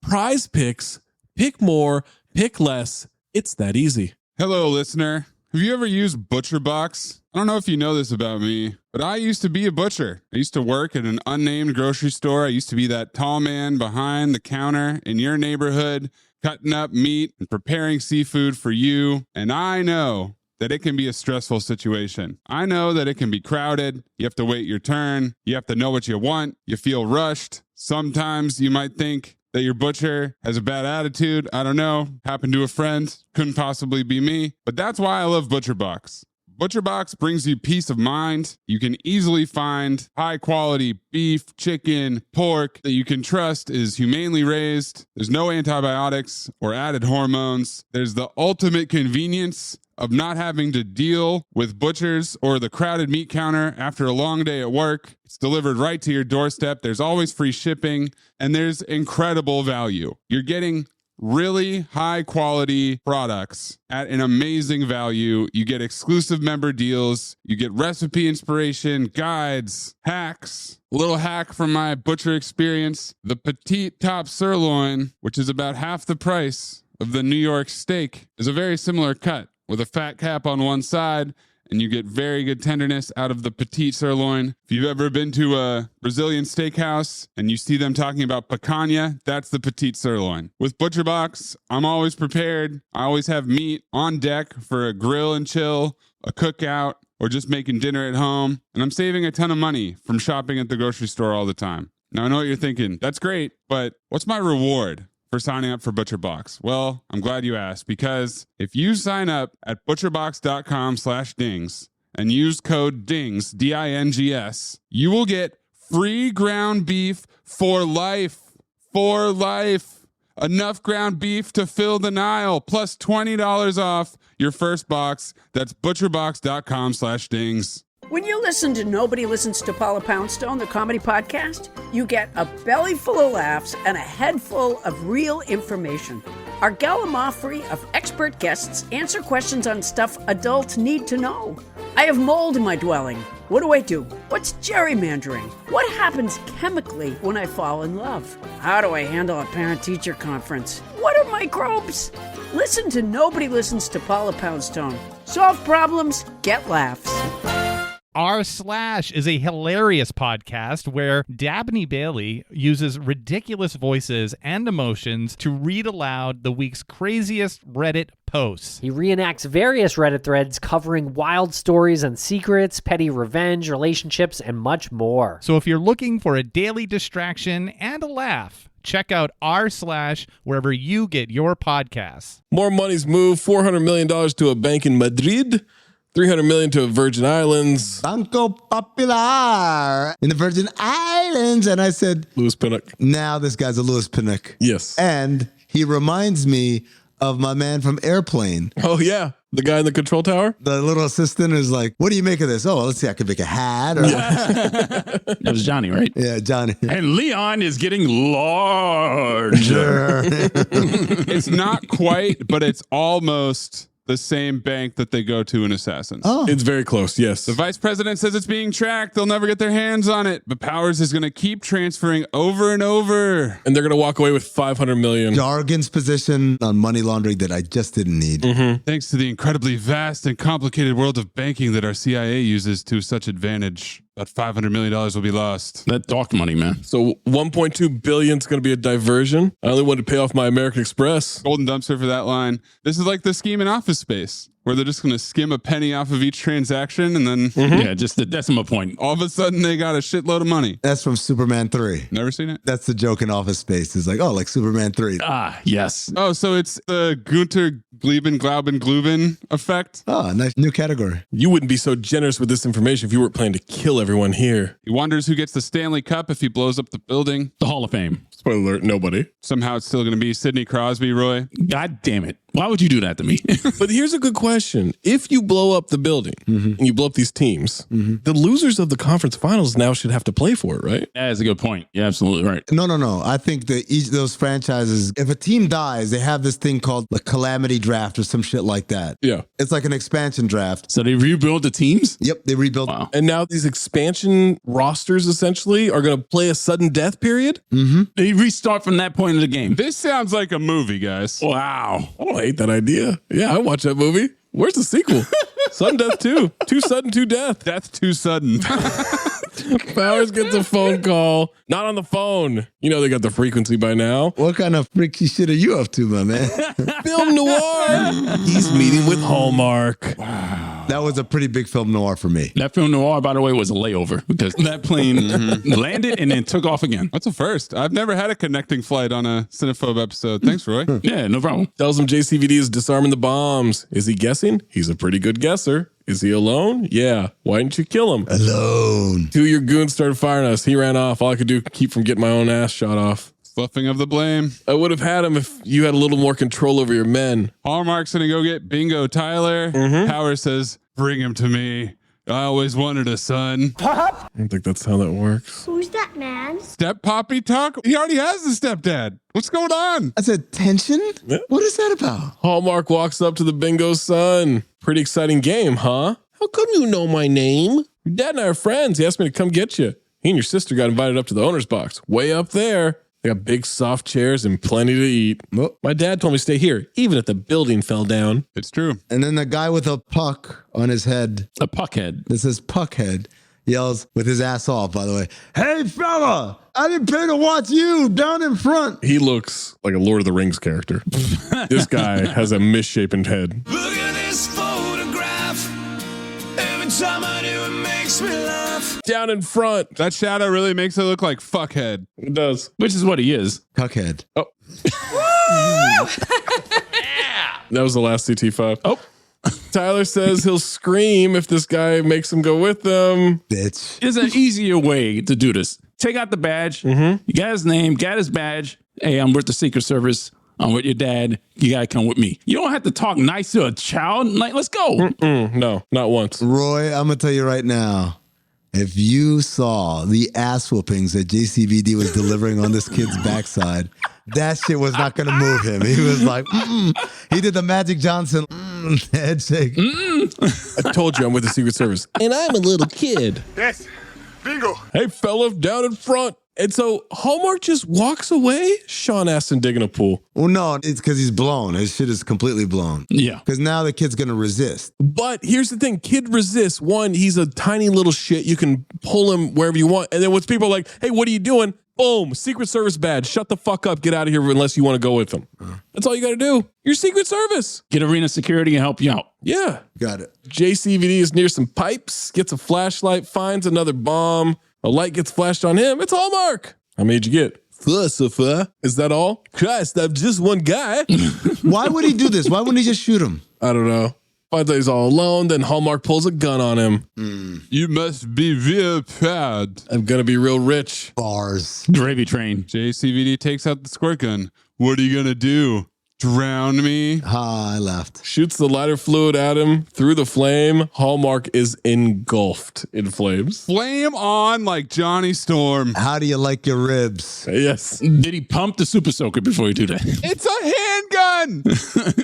Prize Picks, pick more, pick less. It's that easy. Hello, listener. Have you ever used ButcherBox? I don't know if you know this about me, but I used to be a butcher. I used to work at an unnamed grocery store. I used to be that tall man behind the counter in your neighborhood, cutting up meat and preparing seafood for you. And I know that it can be a stressful situation. I know that it can be crowded. You have to wait your turn. You have to know what you want. You feel rushed. Sometimes you might think that your butcher has a bad attitude. I don't know. Happened to a friend. Couldn't possibly be me. But that's why I love ButcherBox. ButcherBox brings you peace of mind. You can easily find high quality beef, chicken, pork that you can trust is humanely raised. There's no antibiotics or added hormones. There's the ultimate convenience of not having to deal with butchers or the crowded meat counter after a long day at work. It's delivered right to your doorstep. There's always free shipping, and there's incredible value. You're getting really high quality products at an amazing value. You get exclusive member deals. You get recipe inspiration, guides, hacks. A little hack from my butcher experience. The petite top sirloin, which is about half the price of the New York steak, is a very similar cut with a fat cap on one side, and you get very good tenderness out of the petite sirloin. If you've ever been to a Brazilian steakhouse and you see them talking about picanha, that's the petite sirloin. With ButcherBox, I'm always prepared. I always have meat on deck for a grill and chill, a cookout, or just making dinner at home. And I'm saving a ton of money from shopping at the grocery store all the time. Now, I know what you're thinking. That's great, but what's my reward for signing up for ButcherBox? Well, I'm glad you asked, because if you sign up at butcherbox.com/dings and use code DINGS, DINGS, you will get free ground beef for life. For life. Enough ground beef to fill the Nile, plus $20 off your first box. That's butcherbox.com/dings. When you listen to Nobody Listens to Paula Poundstone, the comedy podcast, you get a belly full of laughs and a head full of real information. Our gallimaufry of expert guests answer questions on stuff adults need to know. I have mold in my dwelling. What do I do? What's gerrymandering? What happens chemically when I fall in love? How do I handle a parent-teacher conference? What are microbes? Listen to Nobody Listens to Paula Poundstone. Solve problems, get laughs. r/ is a hilarious podcast where Dabney Bailey uses ridiculous voices and emotions to read aloud the week's craziest Reddit posts. He reenacts various Reddit threads covering wild stories and secrets, petty revenge, relationships, and much more. So if you're looking for a daily distraction and a laugh, check out r/ wherever you get your podcasts. More money's moved, $400 million to a bank in Madrid, $300 million to Virgin Islands. Banco Popular in the Virgin Islands. And I said, Louis Pinnock. Now this guy's a Louis Pinnock. Yes. And he reminds me of my man from Airplane. Oh, yeah. The guy in the control tower? The little assistant is like, what do you make of this? Oh, let's see, I could make a hat. Or That was Johnny, right? Yeah, Johnny. And Leon is getting larger. It's not quite, but it's almost the same bank that they go to in Assassins. Oh. It's very close, yes. The vice president says it's being tracked. They'll never get their hands on it. But Powers is going to keep transferring over and over. And they're going to walk away with $500 million. Jargon's position on money laundering that I just didn't need. Mm-hmm. Thanks to the incredibly vast and complicated world of banking that our CIA uses to such advantage. That $500 million will be lost. That talked money, man. So $1.2 billion is going to be a diversion. I only wanted to pay off my American Express. Golden dumpster for that line. This is like the scheme in Office Space, where they're just going to skim a penny off of each transaction and then... Yeah, just the decimal point. All of a sudden, they got a shitload of money. That's from Superman 3. Never seen it? That's the joke in Office Space. It's like, oh, like Superman 3. Ah, yes. Oh, so it's the Gunter Gleben Glauben Gluben effect? Oh, nice new category. You wouldn't be so generous with this information if you weren't planning to kill everyone here. He wonders who gets the Stanley Cup if he blows up the building. The Hall of Fame. Spoiler alert, nobody. Somehow it's still going to be Sidney Crosby, Roy. God damn it. Why would you do that to me? But here's a good question. If you blow up the building and you blow up these teams, the losers of the conference finals now should have to play for it, right? That is a good point. You're absolutely right. No. I think that each of those franchises, if a team dies, they have this thing called the calamity draft or some shit like that. Yeah. It's like an expansion draft. So they rebuild the teams? Yep, they rebuild. Wow. And now these expansion rosters essentially are going to play a sudden death period? They restart from that point of the game. This sounds like a movie, guys. Wow. I don't hate that idea. Yeah, I watch that movie. Where's the sequel? Sudden death too. Too sudden, too death. Death too sudden. Powers gets a phone call. Not on the phone. You know they got the frequency by now. What kind of freaky shit are you up to, my man? Film noir. He's meeting with Hallmark. That was a pretty big film noir for me. That film noir, by the way, was a layover because that plane landed and then took off again. That's a first. I've never had a connecting flight on a Cinephobe episode. Thanks, Roy. Yeah, no problem. Tells him JCVD is disarming the bombs. Is he guessing? He's a pretty good guesser. Is he alone? Yeah. Why didn't you kill him? Alone. Two of your goons started firing us. He ran off. All I could do keep from getting my own ass shot off. Fluffing of the blame. I would have had him if you had a little more control over your men. Hallmark's gonna go get Bingo Tyler. Power says, bring him to me. I always wanted a son. I don't think that's how that works. Who's that man? Step Poppy talk? He already has a stepdad. What's going on? I said tension? Yeah. What is that about? Hallmark walks up to the Bingo's son. Pretty exciting game, huh? How come you know my name? Your dad and I are friends. He asked me to come get you. He and your sister got invited up to the owner's box. Way up there. They got big soft chairs and plenty to eat. My dad told me to stay here, even if the building fell down. It's true. And then the guy with a puck on his head. A puckhead. This is Puckhead. Yells with his ass off, by the way. Hey, fella, I didn't pay to watch you down in front. He looks like a Lord of the Rings character. This guy has a misshapen head. Look at this photograph. Every time I do, it makes me laugh. Down in front. That shadow really makes it look like fuckhead. It does. Which is what he is. Cuckhead. Oh. That was the last CT5. Oh. Tyler says he'll scream if this guy makes him go with them. Bitch. There's an easier way to do this. Take out the badge. You got his name, got his badge. Hey, I'm with the Secret Service. I'm with your dad. You got to come with me. You don't have to talk nice to a child. Like, let's go. No, not once. Roy, I'm going to tell you right now. If you saw the ass whoopings that JCVD was delivering on this kid's backside, that shit was not going to move him. He was like, He did the Magic Johnson head shake. I told you I'm with the Secret Service. And I'm a little kid. Yes. Bingo. Hey, fella, down in front. And so Hallmark just walks away. Sean Astin digging a pool. Well, no, it's because he's blown. His shit is completely blown. Yeah. Because now the kid's going to resist. But here's the thing. Kid resists. One, he's a tiny little shit. You can pull him wherever you want. And then when people are like, hey, what are you doing? Boom, Secret Service badge. Shut the fuck up. Get out of here unless you want to go with them. That's all you got to do. You're Secret Service. Get arena security and help you out. Yeah. Got it. JCVD is near some pipes, gets a flashlight, finds another bomb. A light gets flashed on him. It's Hallmark. How many did you get? Is that all? Christ, I'm just one guy. Why would he do this? Why wouldn't he just shoot him? I don't know. Finds out he's all alone. Then Hallmark pulls a gun on him. You must be very proud. I'm going to be real rich. Bars. Gravy train. JCVD takes out the squirt gun. What are you going to do? Drown me? I left. Shoots the lighter fluid at him through the flame. Hallmark is engulfed in flames. Flame on like Johnny Storm. How do you like your ribs? Yes. Did he pump the super soaker before he do that? It's a handgun.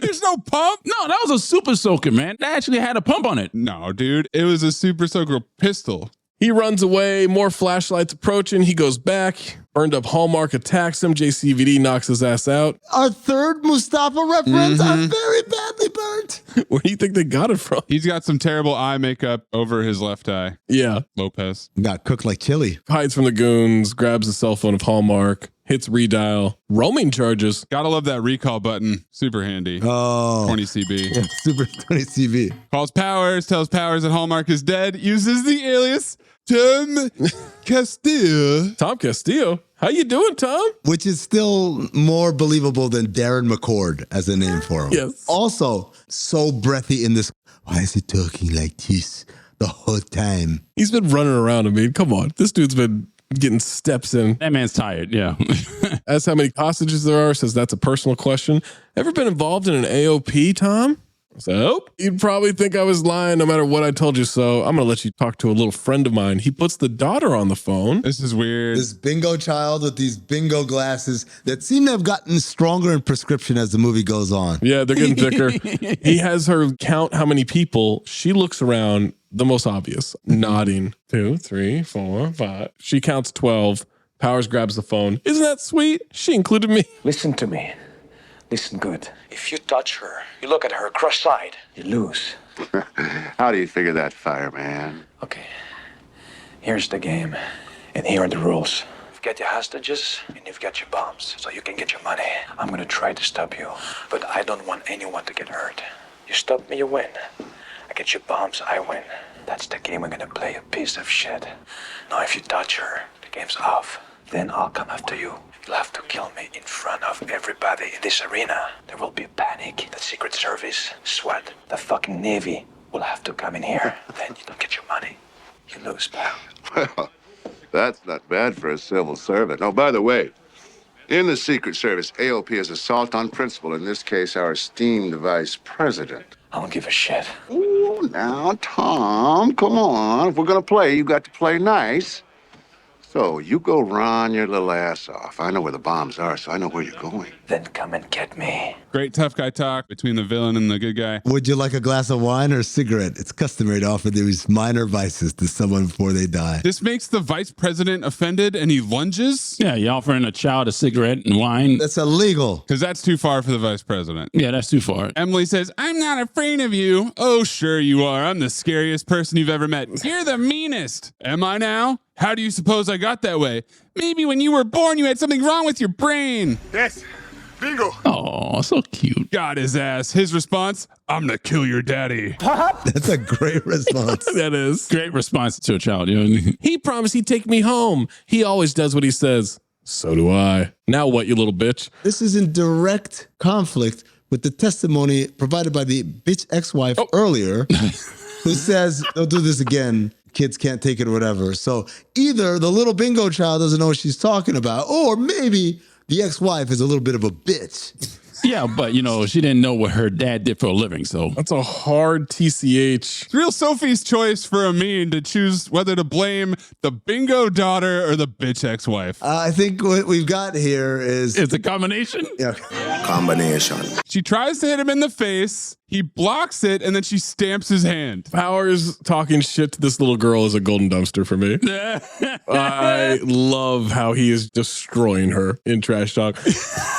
There's no pump. No, that was a super soaker, man. That actually had a pump on it. No, dude. It was a super soaker pistol. He runs away. More flashlights approaching. He goes back. Burned up Hallmark attacks him. JCVD knocks his ass out. Our third Mustafa reference. I'm very badly burnt. Where do you think they got it from? He's got some terrible eye makeup over his left eye. Yeah. Lopez. Got cooked like chili. Hides from the goons. Grabs the cell phone of Hallmark. Hits redial. Roaming charges. Gotta love that recall button. Super handy. Oh. 20 CB. Yeah, super 20 CB. Calls Powers. Tells Powers that Hallmark is dead. Uses the alias Tom Castillo. Tom Castillo? How you doing, Tom? Which is still more believable than Darren McCord as a name for him. Yes. Also, so breathy in this. Why is he talking like this the whole time? He's been running around. I mean, come on. This dude's been getting steps in. That man's tired, yeah. Asks how many hostages there are. Says that's a personal question. Ever been involved in an AOP, Tom? So you'd probably think I was lying no matter what I told you. So I'm going to let you talk to a little friend of mine. He puts the daughter on the phone. This is weird. This bingo child with these bingo glasses that seem to have gotten stronger in prescription as the movie goes on. Yeah, they're getting thicker. He has her count how many people. She looks around, the most obvious, nodding. 2, 3, 4, 5. She counts 12. Powers grabs the phone. Isn't that sweet? She included me. Listen to me. Listen good. If you touch her, you look at her crushed side, you lose. How do you figure that, fireman? Okay, here's the game, and here are the rules. You've got your hostages, and you've got your bombs, so you can get your money. I'm gonna try to stop you, but I don't want anyone to get hurt. You stop me, you win. I get your bombs, I win. That's the game we're gonna play, you piece of shit. Now, if you touch her, the game's off. Then I'll come after you. You'll have to kill me in front of everybody in this arena. There will be panic. The Secret Service, SWAT, the fucking Navy will have to come in here. Then you don't get your money. You lose, pal. Well, that's not bad for a civil servant. Oh, by the way, in the Secret Service, AOP is assault on principal. In this case, our esteemed vice president. I don't give a shit. Ooh, now, Tom, come on. If we're gonna play, you got to play nice. So you go run your little ass off. I know where the bombs are, so I know where you're going. Then come and get me. Great tough guy talk between the villain and the good guy. Would you like a glass of wine or a cigarette? It's customary to offer these minor vices to someone before they die. This makes the vice president offended and he lunges? Yeah, you're offering a child a cigarette and wine. That's illegal. Because that's too far for the vice president. Yeah, that's too far. Emily says, I'm not afraid of you. Oh, sure you are. I'm the scariest person you've ever met. You're the meanest. Am I now? How do you suppose I got that way? Maybe when you were born, you had something wrong with your brain. Yes. Bingo. Oh, so cute. Got his ass. His response, I'm gonna kill your daddy. That's a great response. That is. Great response to a child. You know? He promised he'd take me home. He always does what he says. So do I. Now what, you little bitch? This is in direct conflict with the testimony provided by the bitch ex-wife earlier, who says, don't do this again. Kids can't take it or whatever. So either the little bingo child doesn't know what she's talking about, or maybe the ex-wife is a little bit of a bitch. Yeah, but you know, she didn't know what her dad did for a living, so. That's a hard TCH. It's real Sophie's choice for Amin to choose whether to blame the bingo daughter or the bitch ex-wife. I think what we've got here is... It's a combination? Yeah. Combination. She tries to hit him in the face. He blocks it, and then she stamps his hand. Powers talking shit to this little girl is a golden dumpster for me. I love how he is destroying her in trash talk.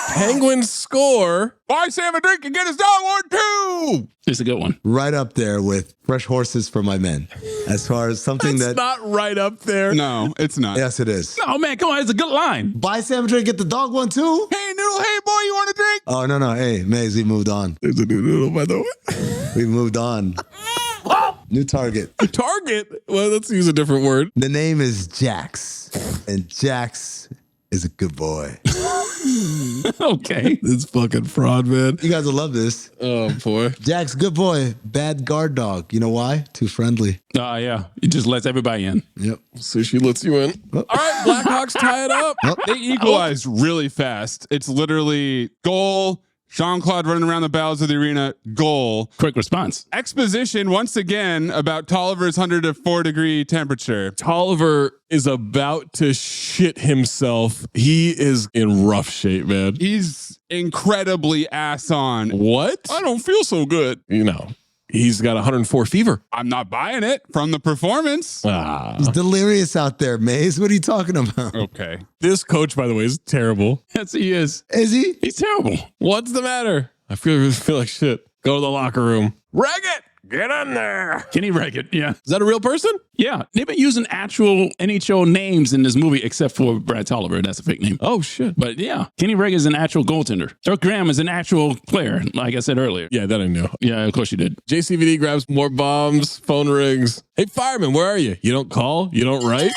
Penguins score. Buy Sam a drink and get his dog one too. It's a good one. Right up there with Fresh Horses for My Men. As far as something That's not right up there. No, it's not. Yes, it is. No, man, come on. It's a good line. Buy Sam a drink, get the dog one too. Hey, Noodle, hey, boy, you want a drink? Oh, no. Hey, Maze, we moved on. There's a new Noodle, by the way. We moved on. New target. Target? Well, let's use a different word. The name is Jax. And Jax is a good boy. Okay. This fucking fraud, man. You guys will love this. Oh, boy. Jax, good boy. Bad guard dog. You know why? Too friendly. Yeah. He just lets everybody in. Yep. So she lets you in. All right, Blackhawks tie it up. They equalized really fast. It's literally goal. Jean-Claude running around the bowels of the arena, goal. Quick response. Exposition once again about Tolliver's 104-degree temperature. Tolliver is about to shit himself. He is in rough shape, man. He's incredibly ass on. What? I don't feel so good. You know, he's got 104 fever. I'm not buying it from the performance. He's delirious out there, Maze. What are you talking about? Okay. This coach, by the way, is terrible. Yes, he is. Is he? He's terrible. What's the matter? I feel like shit. Go to the locker room. Reggett, get in there. Kenny Reggett, yeah. Is that a real person? Yeah. They've been using actual NHL names in this movie except for Brad Tolliver. That's a fake name. Oh, shit. But yeah, Kenny Reggett is an actual goaltender. Dirk Graham is an actual player, like I said earlier. Yeah, that I knew. Yeah, of course you did. JCVD grabs more bombs, phone rings. Hey, fireman, where are you? You don't call? You don't write?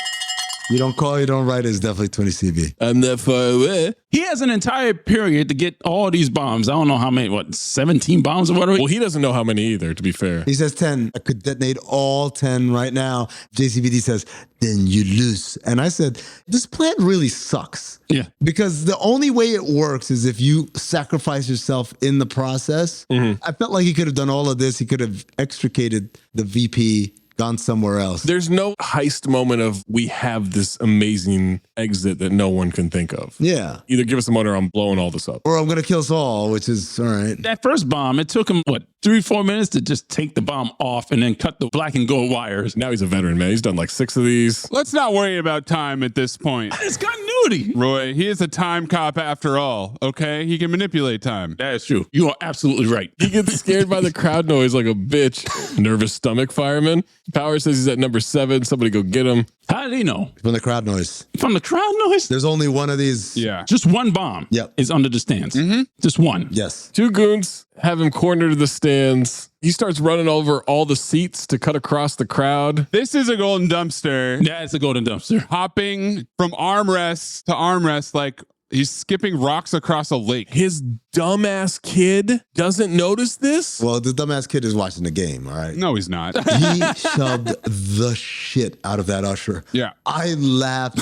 You don't call, you don't write is definitely 20 CB. I'm that far away. He has an entire period to get all these bombs. I don't know how many, 17 bombs or whatever? Well, he doesn't know how many either, to be fair. He says 10. I could detonate all 10 right now. JCVD says, then you lose. And I said, this plan really sucks. Yeah. Because the only way it works is if you sacrifice yourself in the process. Mm-hmm. I felt like he could have done all of this. He could have extricated the VP, gone somewhere else. There's no heist moment of we have this amazing exit that no one can think of. Yeah. Either give us the money or I'm blowing all this up. Or I'm going to kill Saul, which is all right. That first bomb, it took him, 3-4 minutes to just take the bomb off and then cut the black and gold wires. Now he's a veteran, man. He's done like 6 of these. Let's not worry about time at this point. It's continuity. Roy, he is a time cop after all, okay? He can manipulate time. That is true. You are absolutely right. He gets scared by the crowd noise like a bitch. Nervous stomach fireman. Power says he's at number 7. Somebody go get him. How did he know? From the crowd noise. From the crowd noise? There's only one of these. Yeah. Just one bomb is under the stands. Just one. Yes. 2 goons have him cornered to the stands. He starts running over all the seats to cut across the crowd. This is a golden dumpster. Yeah, it's a golden dumpster. Hopping from armrest to armrest like he's skipping rocks across a lake. His dumbass kid doesn't notice this? Well, the dumbass kid is watching the game, all right? No, he's not. He shoved the shit out of that usher. Yeah. I laughed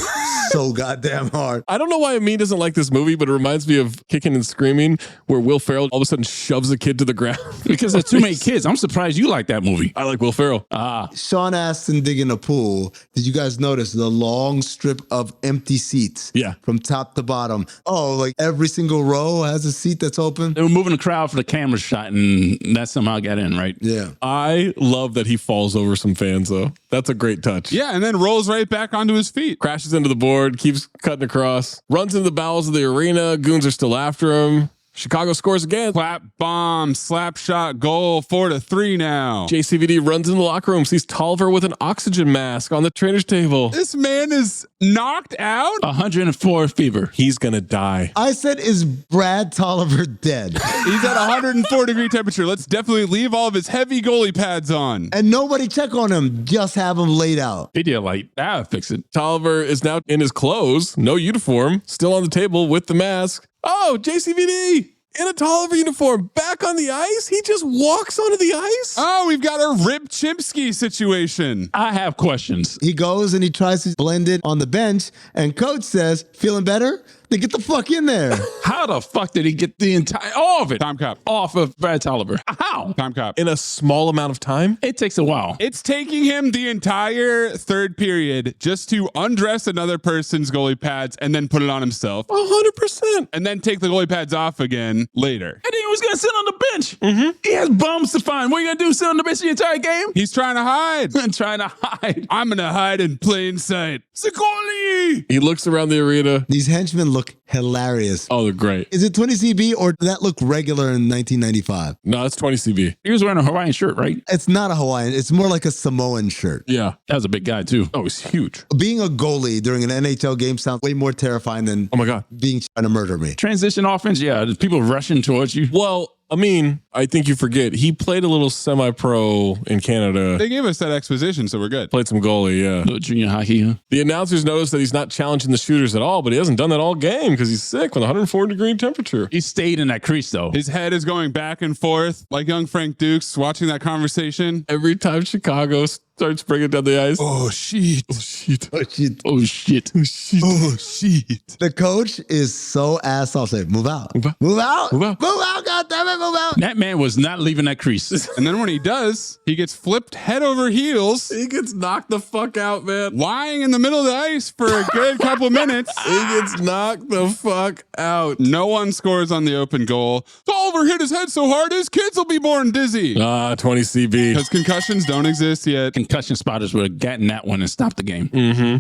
so goddamn hard. I don't know why Amin doesn't like this movie, but it reminds me of Kicking and Screaming, where Will Ferrell all of a sudden shoves a kid to the ground. Because there's too many kids. I'm surprised you like that movie. I like Will Ferrell. Sean Astin digging a pool. Did you guys notice the long strip of empty seats? Yeah. From top to bottom. Oh, like every single row has a seat that's open? They were moving the crowd for the camera shot, and that somehow got in, right? Yeah. I love that he falls over some fans, though. That's a great touch. Yeah, and then rolls right back onto his feet. Crashes into the board, keeps cutting across, runs into the bowels of the arena. Goons are still after him. Chicago scores again. Clap bomb, slap shot, goal, 4-3 now. JCVD runs in the locker room, sees Tolliver with an oxygen mask on the trainer's table. This man is knocked out. 104 fever. He's gonna die. I said, is Brad Tolliver dead? He's at 104 degree temperature. Let's definitely leave all of his heavy goalie pads on. And nobody check on him. Just have him laid out. Pedialyte. That'll fix it. Tolliver is now in his clothes, no uniform, still on the table with the mask. Oh, JCVD in a Tolliver uniform, back on the ice. He just walks onto the ice. Oh, we've got a Rip Chimsky situation. I have questions. He goes and he tries to blend it on the bench, and coach says, feeling better? Then get the fuck in there. How the fuck did he get the entire, all of it? Time cop. Off of Brad Tolliver. How? Time cop. In a small amount of time? It takes a while. It's taking him the entire third period just to undress another person's goalie pads and then put it on himself. 100%. And then take the goalie pads off again later. And then he was going to sit on the bench. He has bums to find. What are you going to do? Sit on the bench the entire game? He's trying to hide. Trying to hide. I'm going to hide in plain sight. The goalie! He looks around the arena. These henchmen look hilarious. Oh, they're great. Is it 20 CB or did that look regular in 1995? No, it's 20 CB. He was wearing a Hawaiian shirt, right? It's not a Hawaiian. It's more like a Samoan shirt. Yeah. That was a big guy, too. Oh, he's huge. Being a goalie during an NHL game sounds way more terrifying than oh my God, being trying to murder me. Transition offense, yeah. There's people rushing towards you. Well, I mean, I think you forget. He played a little semi-pro in Canada. They gave us that exposition, so we're good. Played some goalie, yeah. Little junior hockey, huh? The announcers notice that he's not challenging the shooters at all, but he hasn't done that all game because he's sick with 104 degree temperature. He stayed in that crease, though. His head is going back and forth like young Frank Dukes watching that conversation. Every time Chicago starts bringing down the ice. Oh, shit. Oh, shit. Oh, shit. Oh, shit. Oh, shit. Oh, shit. The coach is so ass off. Say, move out. Move out. Move out. Move out. Move out. God damn it. Move out. That man was not leaving that crease. And then when he does, he gets flipped head over heels. He gets knocked the fuck out, man. Lying in the middle of the ice for a good couple minutes. He gets knocked the fuck out. No one scores on the open goal. Tolliver hit his head so hard his kids will be born dizzy. 20 CB. Because concussions don't exist yet. Concussion spotters would have gotten that one and stopped the game.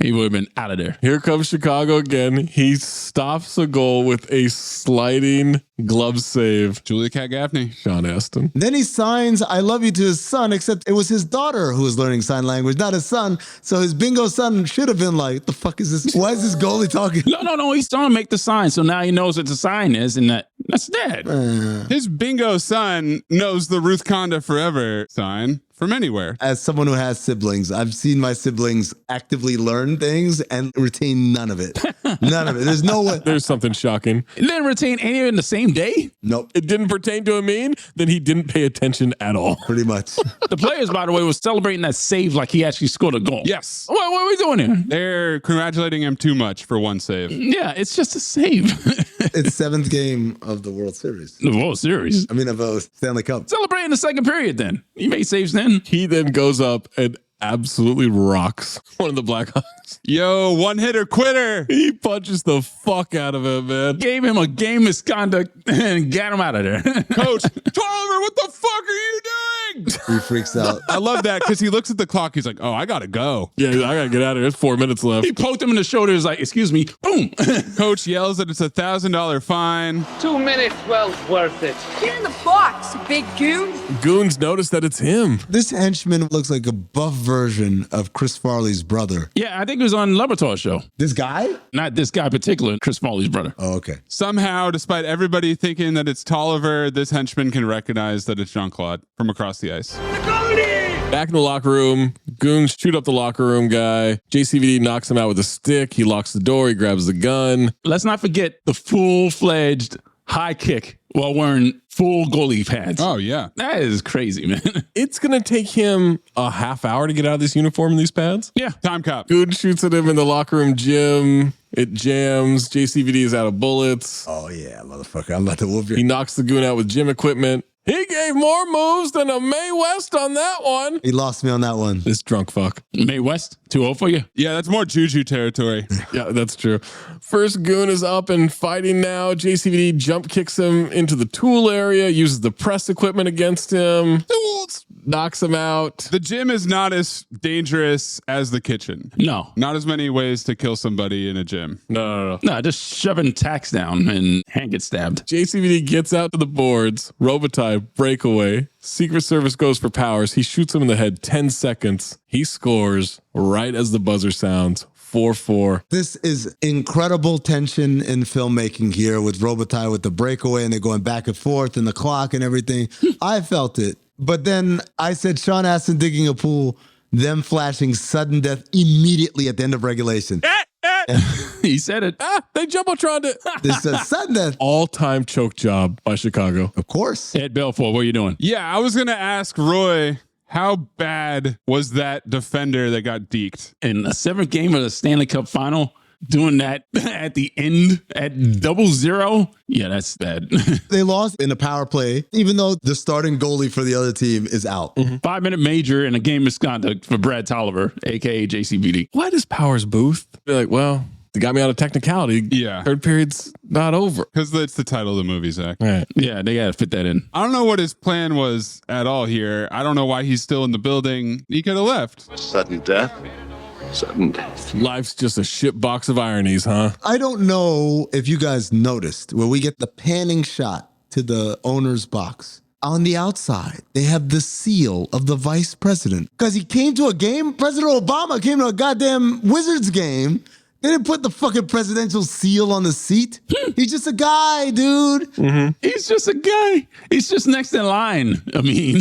He would have been out of there. Here comes Chicago again. He stops a goal with a sliding glove save. Julia Cat Gaffney. Sean Astin. Then he signs I love you to his son, except it was his daughter who was learning sign language, not his son. So his bingo son should have been like, the fuck is this? Why is this goalie talking? No. He's trying to make the sign. So now he knows what the sign is, and that's dead. His bingo son knows the Ruth Conda Forever sign from anywhere. As someone who has siblings, I've seen my siblings actively learn things and retain none of it. None of it. There's no way. There's something shocking. It didn't retain any of it in the same day? Nope. It didn't pertain to Amin, then he didn't pay attention at all. Pretty much. The players, by the way, was celebrating that save like he actually scored a goal. Yes. What are we doing here? They're congratulating him too much for one save. Yeah, it's just a save. It's 7th game of the World Series. The World Series? I mean, of Stanley Cup. Celebrating the second period then. He made saves then. He then goes up and absolutely rocks one of the Blackhawks. Yo, one hitter quitter. He punches the fuck out of him, man. Gave him a game misconduct and got him out of there. Coach, Tolliver, what the fuck are you doing? He freaks out. I love that because he looks at the clock. He's like, oh, I got to go. Yeah, I got to get out of here. There's 4 minutes left. He poked him in the shoulder. He's like, excuse me. Boom. Coach yells that it's $1,000 fine. 2 minutes, well worth it. Get in the box, big goon. Goons notice that it's him. This henchman looks like a buff version of Chris Farley's brother. Yeah, I think it was on Lebertau's show. This guy? Not this guy in particular, Chris Farley's brother. Oh, okay. Somehow, despite everybody thinking that it's Tolliver, this henchman can recognize that it's Jean-Claude from across the ice. Back in the locker room, goons shoot up the locker room guy. JCVD knocks him out with a stick. He locks the door. He grabs the gun. Let's not forget the full-fledged high kick while wearing full goalie pads. Oh, yeah. That is crazy, man. It's going to take him a half hour to get out of this uniform and these pads. Yeah, time cop. Goon shoots at him in the locker room gym. It jams. JCVD is out of bullets. Oh, yeah, motherfucker. I'm about to whoop you. He knocks the goon out with gym equipment. He gave more moves than a Mae West on that one. He lost me on that one. This drunk fuck. Mae West, 2-0 for you. Yeah, that's more Juju territory. Yeah, that's true. First goon is up and fighting now. JCVD jump kicks him into the tool area, uses the press equipment against him. Tools! Knocks him out. The gym is not as dangerous as the kitchen. No. Not as many ways to kill somebody in a gym. No. No, just shoving tacks down and hand gets stabbed. JCVD gets out to the boards. Robitaille breakaway. Secret Service goes for Powers. He shoots him in the head. 10 seconds. He scores right as the buzzer sounds. 4-4. This is incredible tension in filmmaking here with Robitaille with the breakaway and they're going back and forth and the clock and everything. I felt it. But then I said Sean Astin digging a pool, them flashing sudden death immediately at the end of regulation. He said it. They jumbotroned it. This is sudden death. All-time choke job by Chicago. Of course. Ed Belfort, what are you doing? Yeah, I was going to ask Roy, how bad was that defender that got deked? In the seventh game of the Stanley Cup final, doing that at the end at 0-0. Yeah, that's bad. They lost in a power play, even though the starting goalie for the other team is out. 5-minute major and a game misconduct for Brad Tolliver, a.k.a. JCVD. Why does Powers booth? Be like, well, they got me out of technicality. Yeah. Third period's not over. Because it's the title of the movie, Zach. Right. Yeah, they got to fit that in. I don't know what his plan was at all here. I don't know why he's still in the building. He could have left. Sudden death. Sudden death. Life's just a shit box of ironies, huh? I don't know if you guys noticed where we get the panning shot to the owner's box. On the outside, they have the seal of the vice president. Because he came to a game, President Obama came to a goddamn Wizards game. They didn't put the fucking presidential seal on the seat. He's just a guy, dude. He's just a guy. He's just next in line. I mean,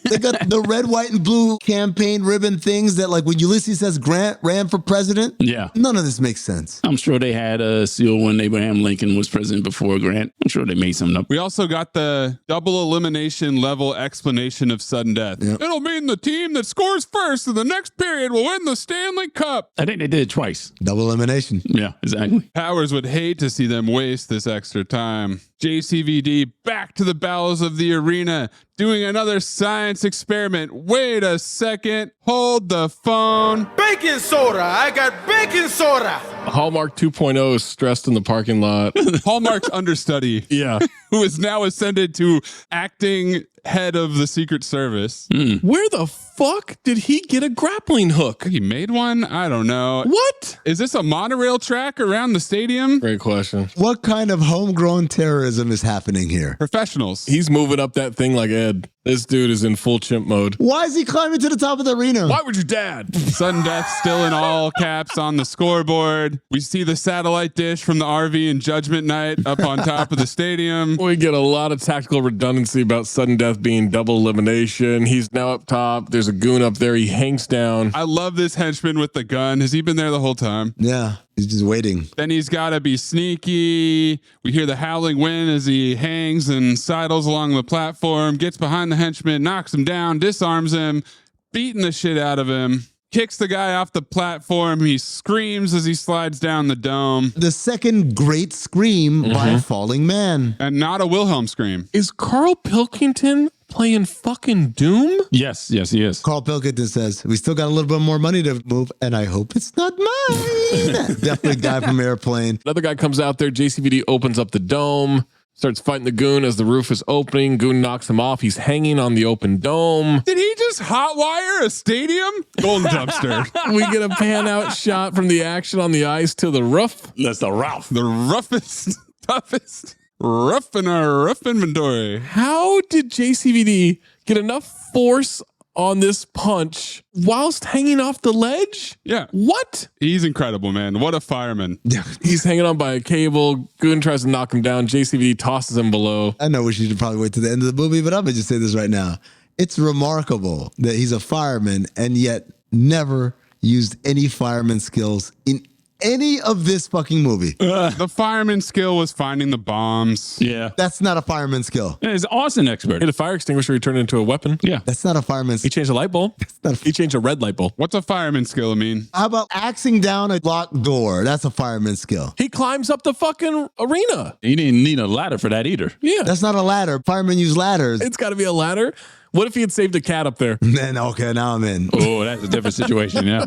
they got the red, white, and blue campaign ribbon things that, like, when Ulysses S. Grant ran for president. Yeah. None of this makes sense. I'm sure they had a seal when Abraham Lincoln was president before Grant. I'm sure they made something up. We also got the double elimination level explanation of sudden death. Yep. It'll mean the team that scores first in the next period will win the Stanley Cup. I think they did it twice. Double elimination. Yeah, exactly. Powers would hate to see them waste this extra time. JCVD back to the bowels of the arena, doing another science experiment. Wait a second. Hold the phone. Baking soda. I got baking soda. Hallmark 2.0 is stressed in the parking lot. Hallmark's understudy. Yeah. Who is now ascended to acting head of the Secret Service. Where the fuck did he get a grappling hook? He made one? I don't know. What? Is this a monorail track around the stadium? Great question. What kind of homegrown terrorism is happening here? Professionals. He's moving up that thing like Ed. This dude is in full chimp mode. Why is he climbing to the top of the arena? Why would your dad? Sudden death still in all caps on the scoreboard. We see the satellite dish from the RV in Judgment Night up on top of the stadium. We get a lot of tactical redundancy about sudden death being double elimination. He's now up top. There's a goon up there. He hangs down. I love this henchman with the gun. Has he been there the whole time? Yeah. He's just waiting. Then he's got to be sneaky. We hear the howling wind as he hangs and sidles along the platform, gets behind the henchman, knocks him down, disarms him, beating the shit out of him, kicks the guy off the platform. He screams as he slides down the dome. The second great scream by a falling man. And not a Wilhelm scream. Is Carl Pilkington playing fucking Doom? Yes, he is. Carl Pilkington says, we still got a little bit more money to move, and I hope it's not mine. Definitely guy from Airplane. Another guy comes out there. JCVD opens up the dome, starts fighting the goon as the roof is opening. Goon knocks him off. He's hanging on the open dome. Did he just hotwire a stadium? Golden dumpster. We get a pan out shot from the action on the ice to the roof. That's the rough. The roughest, toughest rough in our rough inventory. How did JCVD get enough force on this punch whilst hanging off the ledge? Yeah. What? He's incredible, man. What a fireman. He's hanging on by a cable. Goon tries to knock him down. JCVD tosses him below. I know we should probably wait to the end of the movie, but I'm going to just say this right now. It's remarkable that he's a fireman and yet never used any fireman skills in any of this fucking movie. The fireman skill was finding the bombs. Yeah. That's not a fireman skill. Yeah, he's an awesome expert. Hit a fire extinguisher, he turned it into a weapon. Yeah. That's not a fireman He skill. changed a light bulb. He changed a red light bulb. What's a fireman skill, Amin? How about axing down a locked door? That's a fireman skill. He climbs up the fucking arena. He didn't need a ladder for that either. Yeah. That's not a ladder. Firemen use ladders. It's got to be a ladder. What if he had saved a cat up there? Then, okay, now I'm in. Oh, that's a different situation. Yeah.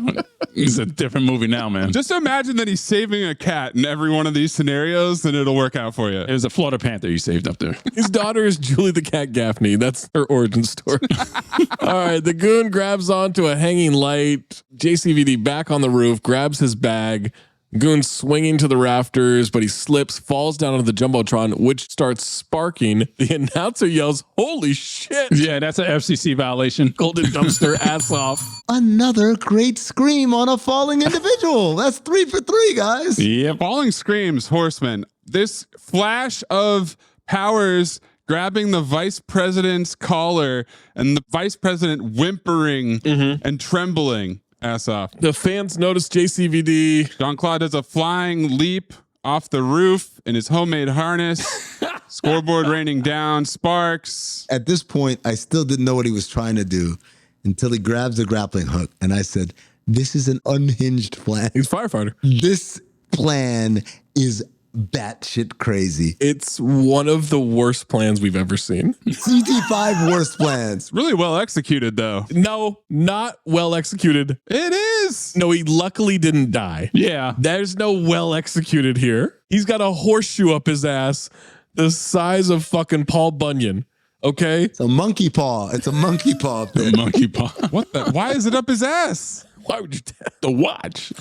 It's a different movie now, man. Just imagine that he's saving a cat in every one of these scenarios, and it'll work out for you. It was a Florida Panther you saved up there. His daughter is Julie the Cat Gaffney. That's her origin story. All right. The goon grabs onto a hanging light. JCVD back on the roof, grabs his bag. Goon swinging to the rafters, but he slips, falls down onto the Jumbotron, which starts sparking. The announcer yells, "Holy shit!" Yeah, that's an FCC violation. Golden dumpster ass off. Another great scream on a falling individual. That's 3 for 3, guys. Yep. Falling screams, horseman. This flash of powers grabbing the vice president's collar and the vice president whimpering and trembling. Ass off. The fans notice JCVD. Jean-Claude does a flying leap off the roof in his homemade harness. Scoreboard raining down, sparks. At this point, I still didn't know what he was trying to do until he grabs the grappling hook. And I said, this is an unhinged plan. He's a firefighter. This plan is batshit crazy. It's one of the worst plans we've ever seen. CT5 worst plans. Really well executed, though. No, not well executed. It is. No, he luckily didn't die. Yeah. There's no well executed here. He's got a horseshoe up his ass the size of fucking Paul Bunyan. Okay? It's a monkey paw. It's a monkey paw thing. Monkey paw. What the? Why is it up his ass? Why would you the watch?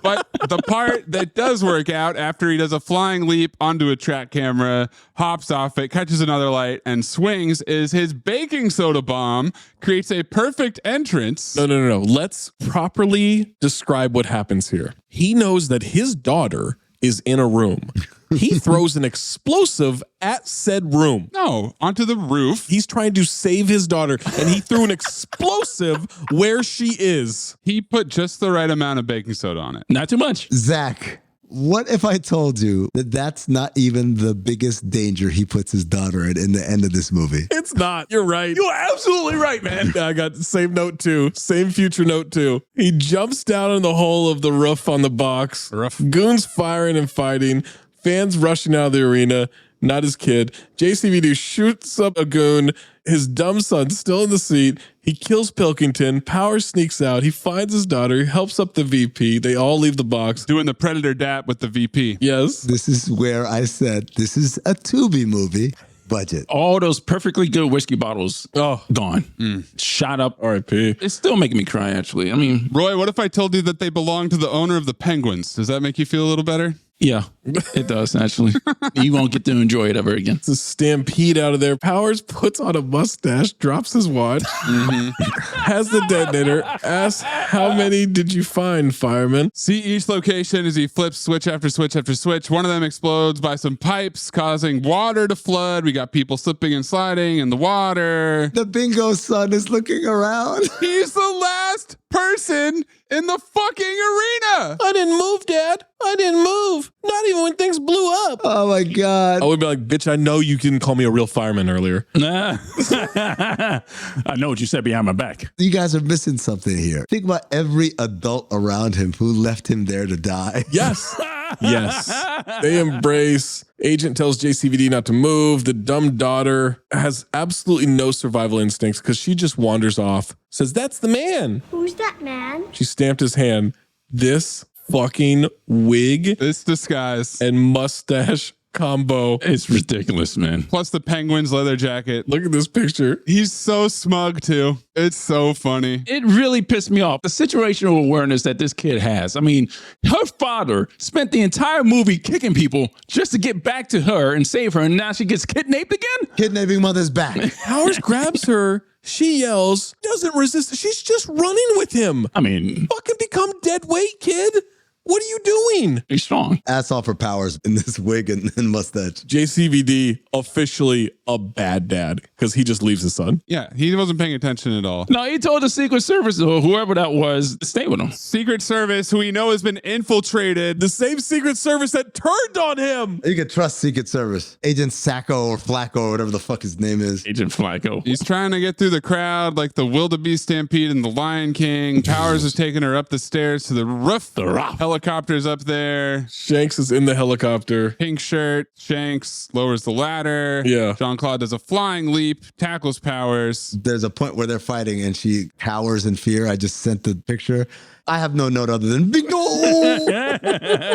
But the part that does work out after he does a flying leap onto a track camera, hops off it, catches another light, and swings is his baking soda bomb creates a perfect entrance. No. Let's properly describe what happens here. He knows that his daughter is in a room. He throws an explosive at said room. No, onto the roof. He's trying to save his daughter, and he threw an explosive where she is. He put just the right amount of baking soda on it. Not too much. Zach, what if I told you that that's not even the biggest danger he puts his daughter in the end of this movie? It's not. You're right. You're absolutely right, man. I got the same note too. Same future note too. He jumps down in the hole of the roof on the box. Goons firing and fighting. Fans rushing out of the arena. Not his kid. JCVD shoots up a goon. His dumb son's still in the seat. He kills Pilkington. Power sneaks out. He finds his daughter. He helps up the VP. They all leave the box. Doing the Predator dap with the VP. Yes. This is where I said this is a Tubi movie. Budget. All those perfectly good whiskey bottles, gone. Shot up. R.I.P. It's still making me cry, actually. I mean, Roy, what if I told you that they belong to the owner of the Penguins? Does that make you feel a little better? yeah, it does, actually. You won't get to enjoy it ever again. It's a stampede out of there. Powers puts on a mustache, drops his watch, has the detonator, asks, "How many did you find, fireman?" See each location as he flips switch after switch after switch. One of them explodes by some pipes, causing water to flood. We got people slipping and sliding in the water. The bingo son is looking around. He's the last person in the fucking arena. I didn't move, Dad. I didn't move. Not even when things blew up. Oh my God. I would be like, bitch, I know you didn't call me a real fireman earlier. Nah. I know what you said behind my back. You guys are missing something here. Think about every adult around him who left him there to die. Yes. Yes. They embrace. Agent tells JCVD not to move. The dumb daughter has absolutely no survival instincts because she just wanders off. Says, that's the man. Who's that man? She stamped his hand. This fucking wig. This disguise. And mustache combo. It's ridiculous, man. Plus the Penguin's leather jacket. Look at this picture. He's so smug too. It's so funny. It really pissed me off. The situational awareness that this kid has. I mean, her father spent the entire movie kicking people just to get back to her and save her, and now she gets kidnapped again? Kidnapping mother's back. Powers grabs her. She yells, doesn't resist. She's just running with him. I mean, fucking become dead weight, kid. What are you doing? He's strong. Ass off for Powers in this wig and mustache. JCVD officially a bad dad because he just leaves his son. Yeah, he wasn't paying attention at all. No, he told the Secret Service or whoever that was to stay with him. Secret Service, who we know has been infiltrated. The same Secret Service that turned on him. You can trust Secret Service. Agent Sacco or Flacco or whatever the fuck his name is. Agent Flacco. He's trying to get through the crowd like the wildebeest stampede and the Lion King. Powers is taking her up the stairs to the roof. Helicopter's up there. Shanks is in the helicopter. Pink shirt. Shanks lowers the ladder. Yeah. Jean-Claude does a flying leap, tackles Powers. There's a point where they're fighting and she cowers in fear. I just sent the picture. I have no note other than bingo.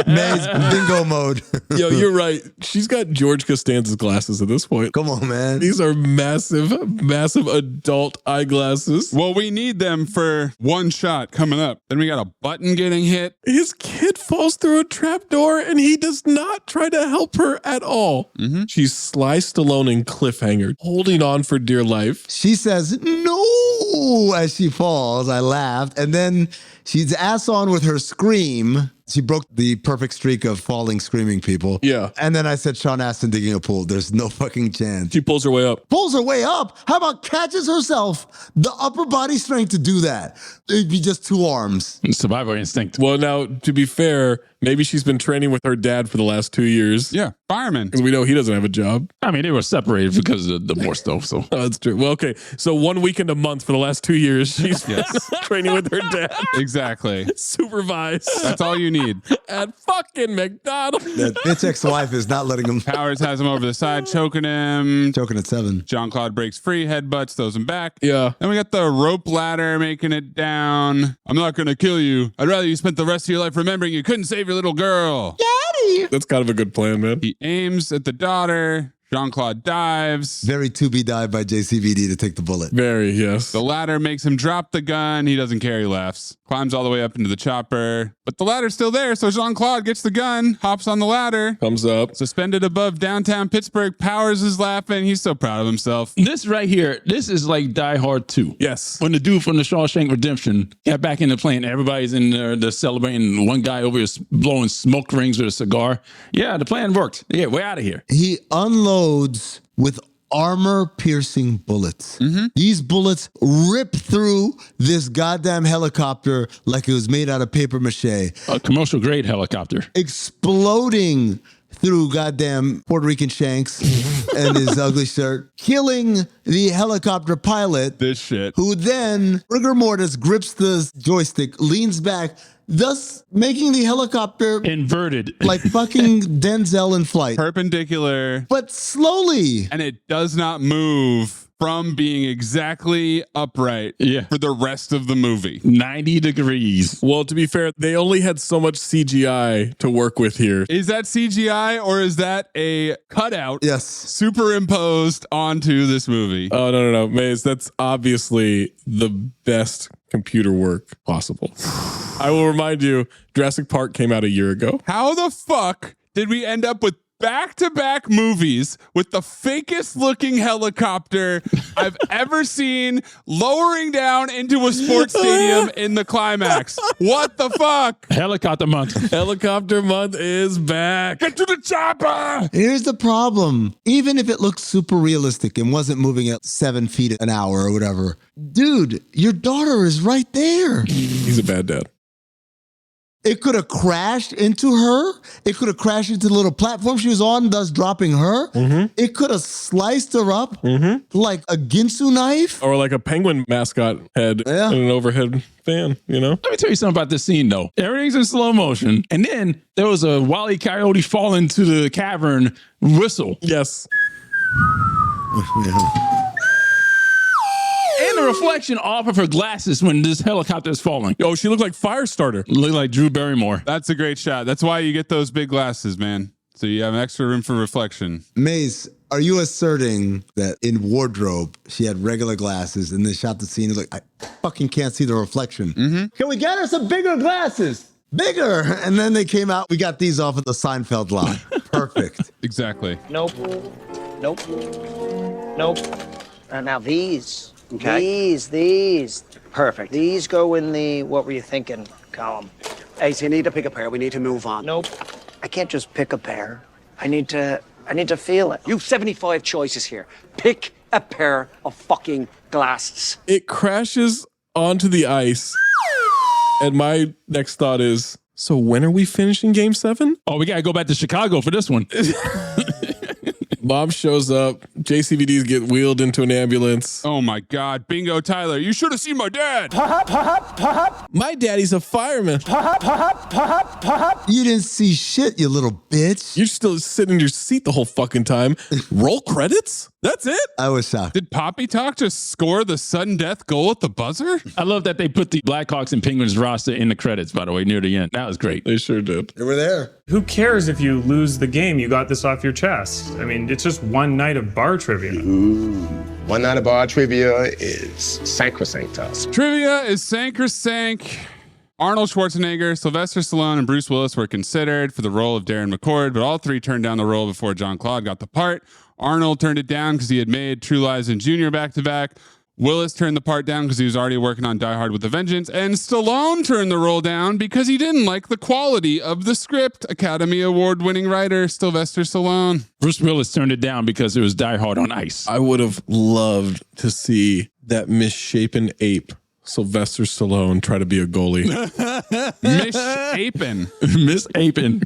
Maze bingo mode. Yo, you're right. She's got George Costanza's glasses at this point. Come on, man. These are massive, massive adult eyeglasses. Well, we need them for one shot coming up. Then we got a button getting hit. His kid falls through a trap door and he does not try to help her at all. Mm-hmm. She's sliced alone in cliffhanger, holding on for dear life. She says, no, as she falls. I laughed. And then she's ass on with her scream. She broke the perfect streak of falling, screaming people. Yeah. And then I said, Sean Astin digging a pool. There's no fucking chance. She pulls her way up. Pulls her way up? How about catches herself? The upper body strength to do that. It'd be just two arms. Survival instinct. Well, now, to be fair, maybe she's been training with her dad for the last 2 years. Yeah, fireman. Because we know he doesn't have a job. I mean, they were separated because of the divorce, though. So that's true. Well, okay. So 1 weekend a month for the last 2 years, she's training with her dad. Exactly. Supervised. That's all you need. At fucking McDonald's. That bitch ex-wife is not letting him. Powers has him over the side, choking him. Choking at 7. Jean-Claude breaks free, headbutts, throws him back. Yeah. Then we got the rope ladder making it down. I'm not going to kill you. I'd rather you spent the rest of your life remembering you couldn't save your little girl. Daddy! That's kind of a good plan, man. He aims at the daughter. Jean-Claude dives. Very to be dived by JCVD to take the bullet. Very, yes. The ladder makes him drop the gun. He doesn't care. He laughs. Climbs all the way up into the chopper. But the ladder's still there, so Jean-Claude gets the gun, hops on the ladder. Comes up. Suspended above downtown Pittsburgh. Powers is laughing. He's so proud of himself. this right here, this is like Die Hard 2. Yes. When the dude from the Shawshank Redemption got back in the plane, everybody's in there, they're celebrating. One guy over here is blowing smoke rings with a cigar. Yeah, the plan worked. Yeah, we're out of here. He unloads with armor-piercing bullets. These bullets rip through this goddamn helicopter like it was made out of paper mache. A commercial-grade helicopter. Exploding through goddamn Puerto Rican Shanks and his ugly shirt, killing the helicopter pilot. This shit. Who then, rigor mortis, grips the joystick, leans back, thus making the helicopter inverted like fucking Denzel in flight. Perpendicular. But slowly. And it does not move from being exactly upright for the rest of the movie. 90 degrees. Well, to be fair, they only had so much CGI to work with here. Is that CGI or is that a cutout? Yes. Superimposed onto this movie? Oh, no. Maze, that's obviously the best computer work possible. I will remind you, Jurassic Park came out a year ago. How the fuck did we end up with back-to-back movies with the fakest looking helicopter I've ever seen lowering down into a sports stadium in the climax? What the fuck? Helicopter month. Helicopter month is back. Get to the chopper! Here's the problem. Even if it looked super realistic and wasn't moving at 7 feet an hour or whatever, dude, your daughter is right there. He's a bad dad. It could have crashed into her. It could have crashed into the little platform she was on, thus dropping her. It could have sliced her up like a Ginsu knife. Or like a penguin mascot head and an overhead fan, you know? Let me tell you something about this scene, though. Everything's in slow motion. And then there was a Wile E. Coyote fall into the cavern whistle. Yes. And the reflection off of her glasses when this helicopter is falling. Oh, she looked like Firestarter. Looked like Drew Barrymore. That's a great shot. That's why you get those big glasses, man. So you have extra room for reflection. Mace, are you asserting that in wardrobe, she had regular glasses and they shot the scene? Like, I fucking can't see the reflection. Can we get her some bigger glasses? Bigger. And then they came out. We got these off at the Seinfeld lot. Perfect. Exactly. Nope. Now these. Okay. These. Perfect. These go in the what were you thinking column. Ace, you need to pick a pair. We need to move on. Nope. I can't just pick a pair. I need to feel it. You've 75 choices here. Pick a pair of fucking glasses. It crashes onto the ice. And my next thought is, so when are we finishing game 7? Oh, we got to go back to Chicago for this one. Mom shows up. JCVDs get wheeled into an ambulance. Oh my God. Bingo, Tyler. You should have seen my dad. My daddy's a fireman. You didn't see shit, you little bitch. You're still sitting in your seat the whole fucking time. Roll credits? That's it? I was shocked. Did Poppy Talk just score the sudden death goal at the buzzer? I love that they put the Blackhawks and Penguins roster in the credits, by the way, near the end. That was great. They sure did. They were there. Who cares if you lose the game? You got this off your chest. I mean, it's just one night of bar trivia. Ooh. One night of bar trivia is sacrosanct to us. Trivia is sacrosanct. Arnold Schwarzenegger, Sylvester Stallone, and Bruce Willis were considered for the role of Darren McCord, but all three turned down the role before Jean-Claude got the part. Arnold turned it down because he had made True Lies and Junior back-to-back. Willis turned the part down because he was already working on Die Hard with a Vengeance. And Stallone turned the role down because he didn't like the quality of the script. Academy Award-winning writer Sylvester Stallone. Bruce Willis turned it down because it was Die Hard on ice. I would have loved to see that misshapen ape Sylvester Stallone try to be a goalie. Misshapen. Misshapen.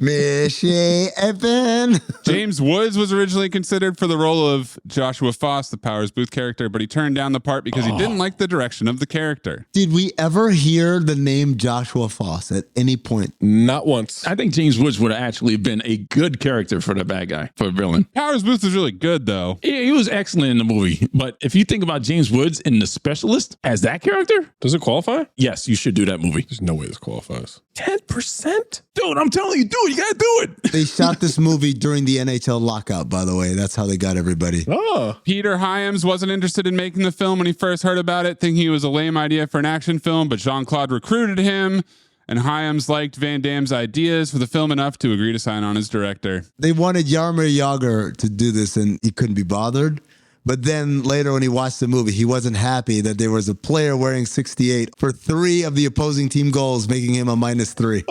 James Woods was originally considered for the role of Joshua Foss, the Powers Booth character, but he turned down the part because he didn't like the direction of the character. Did we ever hear the name Joshua Foss at any point? Not once. I think James Woods would have actually been a good character for the bad guy, for a villain. Powers Booth was really good, though. He was excellent in the movie. But if you think about James Woods in The Specialist as that character, does it qualify? Yes, you should do that movie. There's no way this qualifies. 10%? Dude, I'm telling you, you got to do it. They shot this movie during the NHL lockout, by the way. That's how they got everybody. Oh. Peter Hyams wasn't interested in making the film when he first heard about it, thinking it was a lame idea for an action film, but Jean-Claude recruited him, and Hyams liked Van Damme's ideas for the film enough to agree to sign on as director. They wanted Jaromir Jagr to do this, and he couldn't be bothered. But then later when he watched the movie, he wasn't happy that there was a player wearing 68 for 3 of the opposing team goals, making him a -3.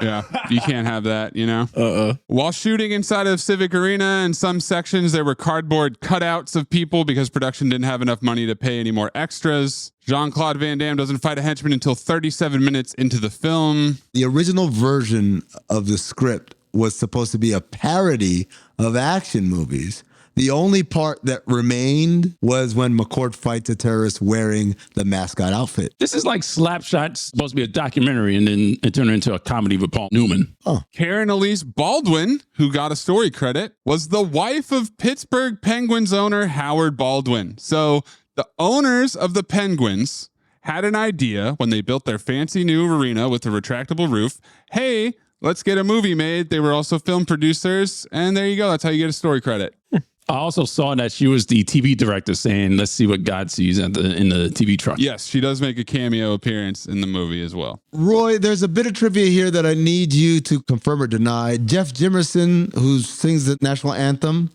Yeah, you can't have that, you know? While shooting inside of Civic Arena, in some sections, there were cardboard cutouts of people because production didn't have enough money to pay any more extras. Jean-Claude Van Damme doesn't fight a henchman until 37 minutes into the film. The original version of the script was supposed to be a parody of action movies. The only part that remained was when McCord fights a terrorist wearing the mascot outfit. This is like Slapshot, supposed to be a documentary, and then it turned into a comedy with Paul Newman. Oh. Karen Elise Baldwin, who got a story credit, was the wife of Pittsburgh Penguins owner Howard Baldwin. So the owners of the Penguins had an idea when they built their fancy new arena with a retractable roof. Hey, let's get a movie made. They were also film producers. And there you go. That's how you get a story credit. I also saw that she was the TV director saying, let's see what God sees in the TV truck. Yes, she does make a cameo appearance in the movie as well. Roy, there's a bit of trivia here that I need you to confirm or deny. Jeff Jimerson, who sings the national anthem,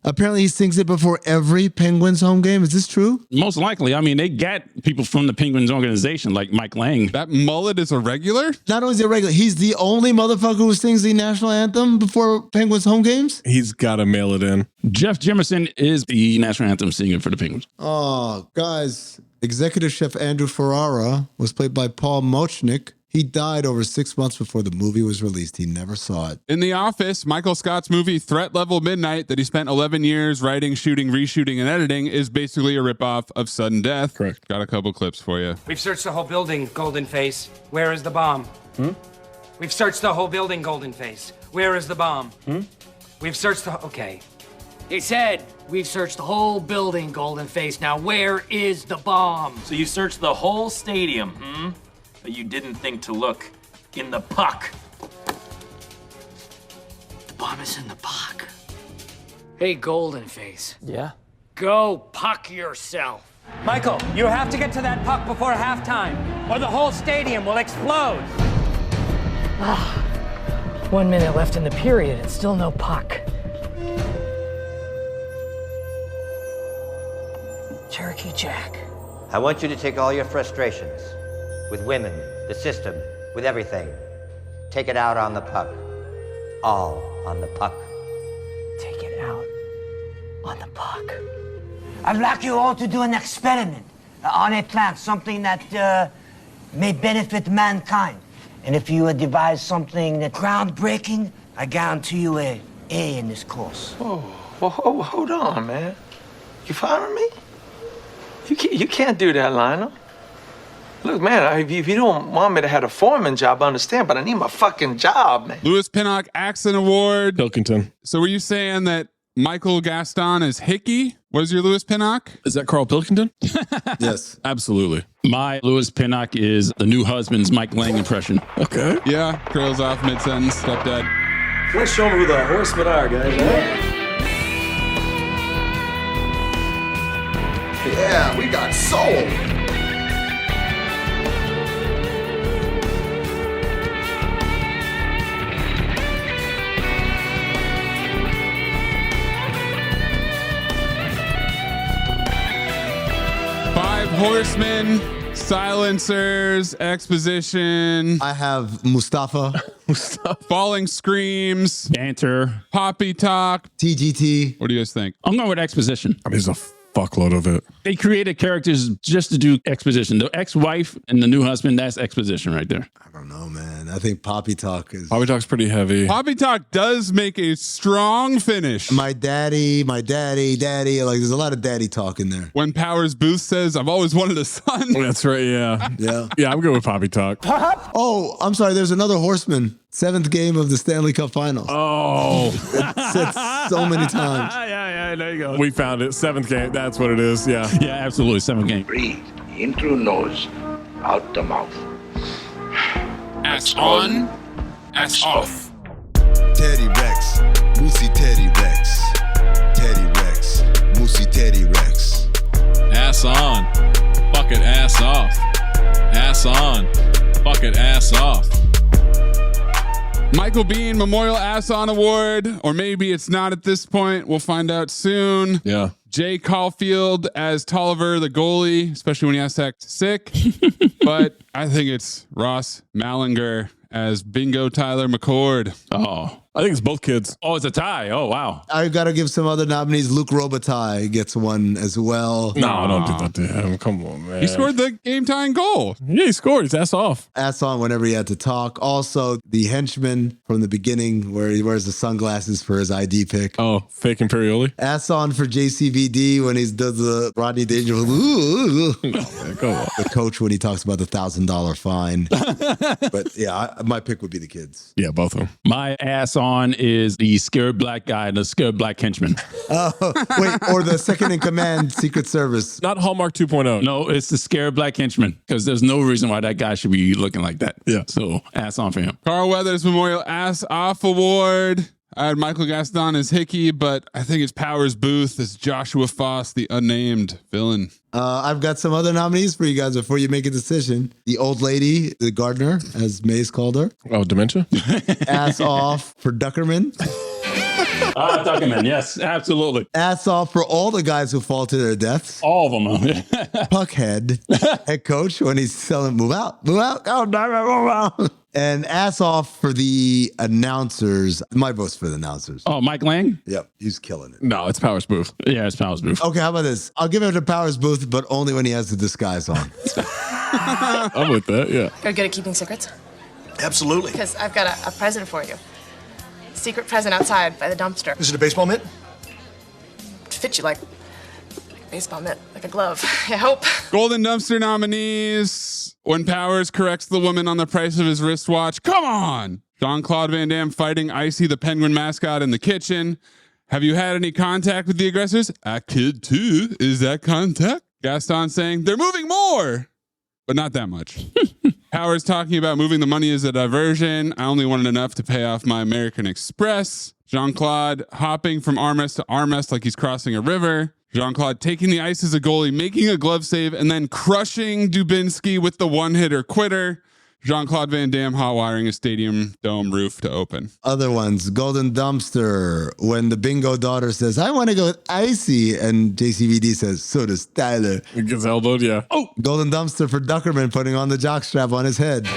apparently he sings it before every Penguins home game. Is this true? Most likely. I mean, they got people from the Penguins organization like Mike Lang. That mullet is a regular? Not only is he a regular, he's the only motherfucker who sings the national anthem before Penguins home games? He's got to mail it in. Jeff Jimerson is the national anthem singer for the Penguins. Oh, guys. Executive Chef Andrew Ferrara was played by Paul Mochnik. He died over 6 months before the movie was released. He never saw it. In The Office, Michael Scott's movie Threat Level Midnight that he spent 11 years writing, shooting, reshooting, and editing is basically a ripoff of Sudden Death. Correct. Got a couple clips for you. We've searched the whole building, Golden Face. Where is the bomb? We've searched the whole building, Golden Face. Where is the bomb? We've searched the... Okay. He said, we've searched the whole building, Golden Face. Now, where is the bomb? So you searched the whole stadium, But you didn't think to look in the puck. The bomb is in the puck. Hey, Golden Face. Yeah? Go puck yourself. Michael, you have to get to that puck before halftime, or the whole stadium will explode. 1 minute left in the period and still no puck. Cherokee Jack. I want you to take all your frustrations with women, the system, with everything. Take it out on the puck. All on the puck. Take it out on the puck. I'd like you all to do an experiment on a plant, something that may benefit mankind. And if you devise something that's groundbreaking, I guarantee you a A in this course. Oh, well, hold on, man. You following me? You can't do that, Lionel. Look, man, if you don't want me to have a foreman job, I understand, but I need my fucking job, man. Louis Pinnock Accent Award. Pilkington. So were you saying that Michael Gaston is Hickey? What is your Louis Pinnock? Is that Carl Pilkington? Yes. Absolutely. My Louis Pinnock is the new husband's Mike Lang impression. Okay. Yeah, curls off mid-sentence, stepdad. Let's show me who the horsemen are, guys. Yeah, we got soul. Five Horsemen, Silencers, Exposition. I have Mustafa. Falling Screams. Banter. Poppy Talk. TGT. What do you guys think? I'm going with exposition. I mean, there's a fuckload of it. They created characters just to do exposition. The ex-wife and the new husband, that's exposition right there. I don't know, man. I think Poppy Talk is... Poppy Talk's pretty heavy. Poppy Talk does make a strong finish. My daddy. Like, there's a lot of daddy talk in there. When Powers Booth says, I've always wanted a son. That's right, yeah. Yeah. Yeah, I'm good with Poppy Talk. Oh, I'm sorry. There's another Horseman. 7th game of the Stanley Cup Finals. Oh. It's said so many times. Yeah, there you go. We found it. 7th game. That's what it is. Yeah. Yeah, absolutely. 7th game. Breathe in through nose, out the mouth. Ass on, ass off. Teddy Rex, Moosey Teddy Rex. Teddy Rex, Moosey Teddy Rex. Ass on, fuck it, ass off. Ass on, fuck it, ass off. Michael Biehn Memorial Ass On Award, or maybe it's not at this point. We'll find out soon. Yeah. Jay Caulfield as Tolliver, the goalie, especially when he has to act sick. But I think it's Ross Malinger as Bingo Tyler McCord. Oh, I think it's both kids. Oh, it's a tie. Oh, wow. I got to give some other nominees. Luke Robitaille gets one as well. No, don't do that to him. Come on, man. He scored the game-tying goal. Yeah, he scored. He's ass off. Ass on whenever he had to talk. Also, the henchman from the beginning where he wears the sunglasses for his ID pick. Oh, fake Imperioli. Ass on for JCVD when he does the Rodney Dangerfield. Go on. The coach when he talks about the $1,000 fine. But yeah, my pick would be the kids. Yeah, both of them. My ass on is the scared black guy, the scared black henchman. Wait, or the second in command Secret Service. Not Hallmark 2.0. No, it's the scared black henchman because there's no reason why that guy should be looking like that. Yeah. So ass on for him. Carl Weathers Memorial Ass Off Award. I had Michael Gaston as Hickey, but I think it's Powers Booth as Joshua Foss, the unnamed villain. I've got some other nominees for you guys before you make a decision. The old lady, the gardener, as Maze called her. Oh, dementia? Ass off for Duckerman. Duckerman, yes, absolutely. Ass off for all the guys who fall to their deaths. All of them. Puckhead, head coach, when he's telling move out, oh, damn it, move out. And ass off for the announcers. My vote's for the announcers. Oh, Mike Lang? Yep, he's killing it. No, it's Powers Booth. Yeah, it's Powers Booth. Okay, how about this? I'll give it to Powers Booth, but only when he has the disguise on. I'm with that, yeah. You're good at keeping secrets? Absolutely. Because I've got a present for you. Secret present outside by the dumpster. Is it a baseball mitt? It fits you like a baseball mitt, like a glove. I hope. Golden Dumpster nominees. When Powers corrects the woman on the price of his wristwatch. Come on. Jean-Claude Van Damme fighting Icy, the penguin mascot, in the kitchen. Have you had any contact with the aggressors? I could too. Is that contact? Gaston saying, they're moving more, but not that much. Powers talking about moving the money as a diversion. I only wanted enough to pay off my American Express. Jean-Claude hopping from armrest to armrest like he's crossing a river. Jean-Claude taking the ice as a goalie, making a glove save, and then crushing Dubinsky with the one-hitter quitter. Jean-Claude Van Damme hot-wiring a stadium dome roof to open. Other ones, Golden Dumpster, when the bingo daughter says, I want to go with Icy, and JCVD says, so does Tyler. It gets elbowed, yeah. Oh, Golden Dumpster for Duckerman putting on the jockstrap on his head.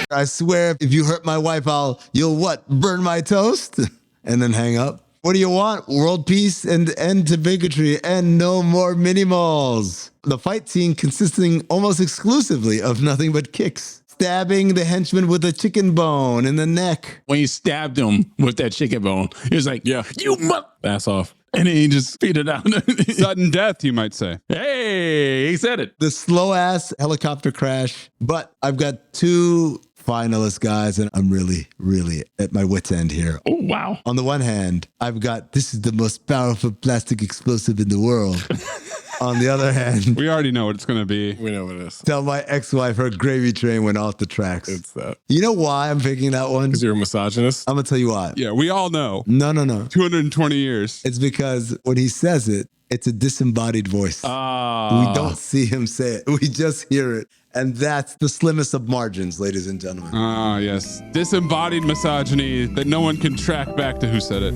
I swear, if you hurt my wife, you'll what, burn my toast? And then hang up. What do you want? World peace and end to bigotry and no more mini malls. The fight scene consisting almost exclusively of nothing but kicks. Stabbing the henchman with a chicken bone in the neck. When he stabbed him with that chicken bone, he was like, yeah, you ass off. And he just beat it out. Sudden death, you might say. Hey, he said it. The slow ass helicopter crash. But I've got two finalist guys, and I'm really, really at my wit's end here. Oh, wow. On the one hand, I've got, this is the most powerful plastic explosive in the world. On the other hand, we already know what it's going to be. We know what it is. Tell my ex-wife her gravy train went off the tracks. It's that. You know why I'm picking that one? Because you're a misogynist? I'm going to tell you why. Yeah, we all know. No. 220 years. It's because when he says it, it's a disembodied voice. We don't see him say it. We just hear it. And that's the slimmest of margins, ladies and gentlemen. Ah, yes. Disembodied misogyny that no one can track back to who said it.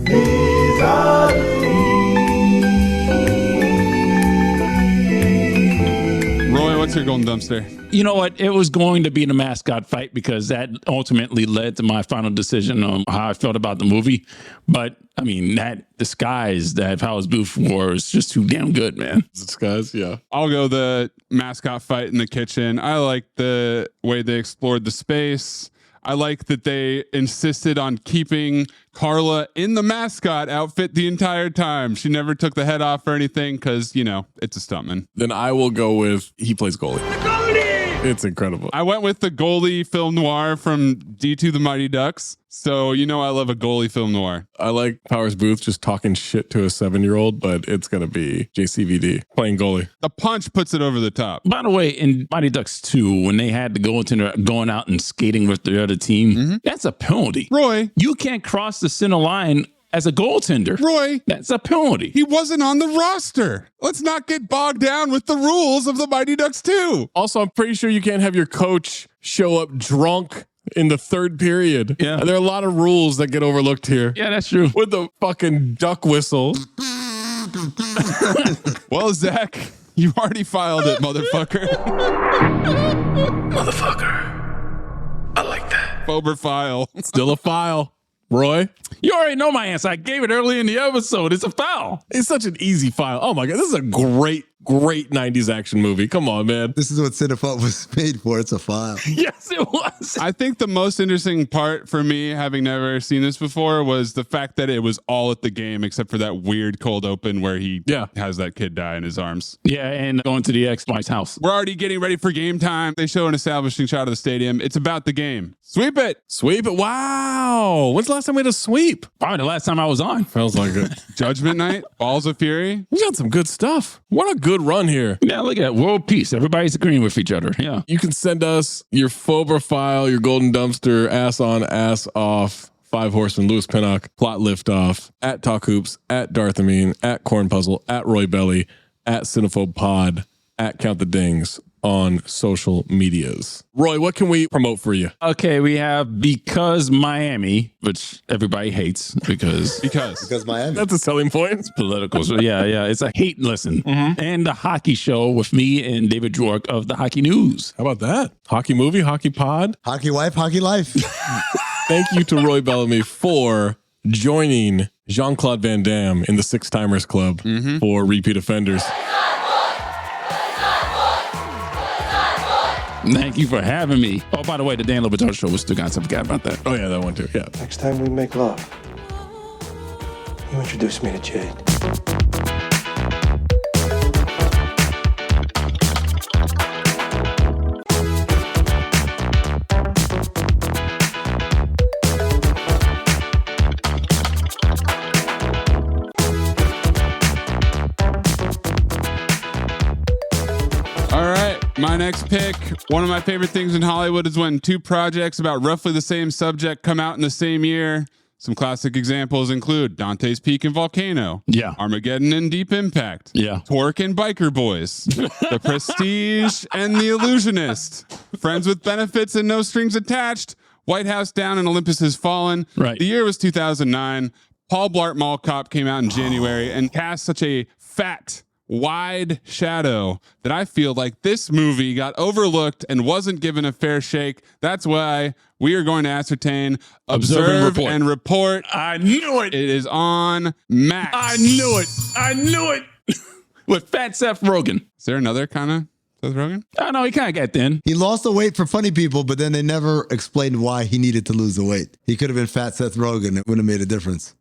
Roy, what's your golden dumpster? You know what? It was going to be the mascot fight because that ultimately led to my final decision on how I felt about the movie. But I mean, that disguise that Powers Booth wore is just too damn good, man. Disguise, yeah. I'll go the mascot fight in the kitchen. I like the way they explored the space. I like that they insisted on keeping Carla in the mascot outfit the entire time. She never took the head off or anything because, you know, it's a stuntman. Then I will go with he plays goalie. The goalie! It's incredible. I went with the goalie film noir from D2 The Mighty Ducks. So, you know, I love a goalie film noir. I like Powers Booth just talking shit to a 7-year-old, but it's going to be JCVD playing goalie. The punch puts it over the top. By the way, in Mighty Ducks 2, when they had to go into going out and skating with the other team, that's a penalty. Roy, you can't cross the center line as a goaltender. Roy, that's a penalty. He wasn't on the roster. Let's not get bogged down with the rules of the Mighty Ducks 2. Also, I'm pretty sure you can't have your coach show up drunk in the third period. Yeah. There are a lot of rules that get overlooked here. Yeah, that's true. With the fucking duck whistle. Well, Zach, you already filed it, motherfucker. Motherfucker. I like that. Fober file. Still a file. Roy? You already know my answer. I gave it early in the episode. It's a foul. It's such an easy file. Oh my God. This is a great 90s action movie. Come on, man. This is what Cinephobe was made for. It's a file. Yes, it was. I think the most interesting part for me, having never seen this before, was the fact that it was all at the game except for that weird cold open where he has that kid die in his arms. Yeah, and going to the ex-wife's house. We're already getting ready for game time. They show an establishing shot of the stadium. It's about the game. Sweep it. Sweep it. Wow. When's the last time we had a sweep? Probably the last time I was on. Feels like it. Judgment Night. Balls of Fury. We got some good stuff. What a good run here. Yeah, look at that. World peace. Everybody's agreeing with each other. Yeah. You can send us your Fober file, your golden dumpster, ass on, ass off. 5 Horsemen, Louis Pinnock, Plot Liftoff, at Talk Hoops, at Darth Amin, at Corn Puzzle, at Roy Belly, at Cinephobe Pod, at Count the Dings on social medias. Roy, what can we promote for you? Okay, we have Because Miami, which everybody hates because Miami. That's a selling point. It's political. So yeah, it's a hate listen. And the hockey show with me and David Jork of the Hockey News. How about that? Hockey movie, hockey pod, hockey wife, hockey life. Thank you to Roy Bellamy for joining Jean-Claude Van Damme in the Six Timers Club for repeat offenders. Thank you for having me. Oh, by the way, the Dan Lobato show was still got. I forgot about that. Oh yeah, that one too. Yeah. Next time we make love, you introduce me to Jade. My next pick, one of my favorite things in Hollywood is when two projects about roughly the same subject come out in the same year. Some classic examples include Dante's Peak and Volcano. Yeah. Armageddon and Deep Impact. Yeah. Torque and Biker Boys. The Prestige and The Illusionist. Friends with Benefits and No Strings Attached. White House Down and Olympus Has Fallen. Right. The year was 2009. Paul Blart Mall Cop came out in January and cast such a fat, wide shadow that I feel like this movie got overlooked and wasn't given a fair shake. That's why we are going to ascertain, observe, and report. I knew it. It is on Max. I knew it. I knew it. With fat Seth Rogen. Is there another kind of Seth Rogen? I know he kind of got thin. He lost the weight for funny people, but then they never explained why he needed to lose the weight. He could have been fat Seth Rogen. It wouldn't have made a difference.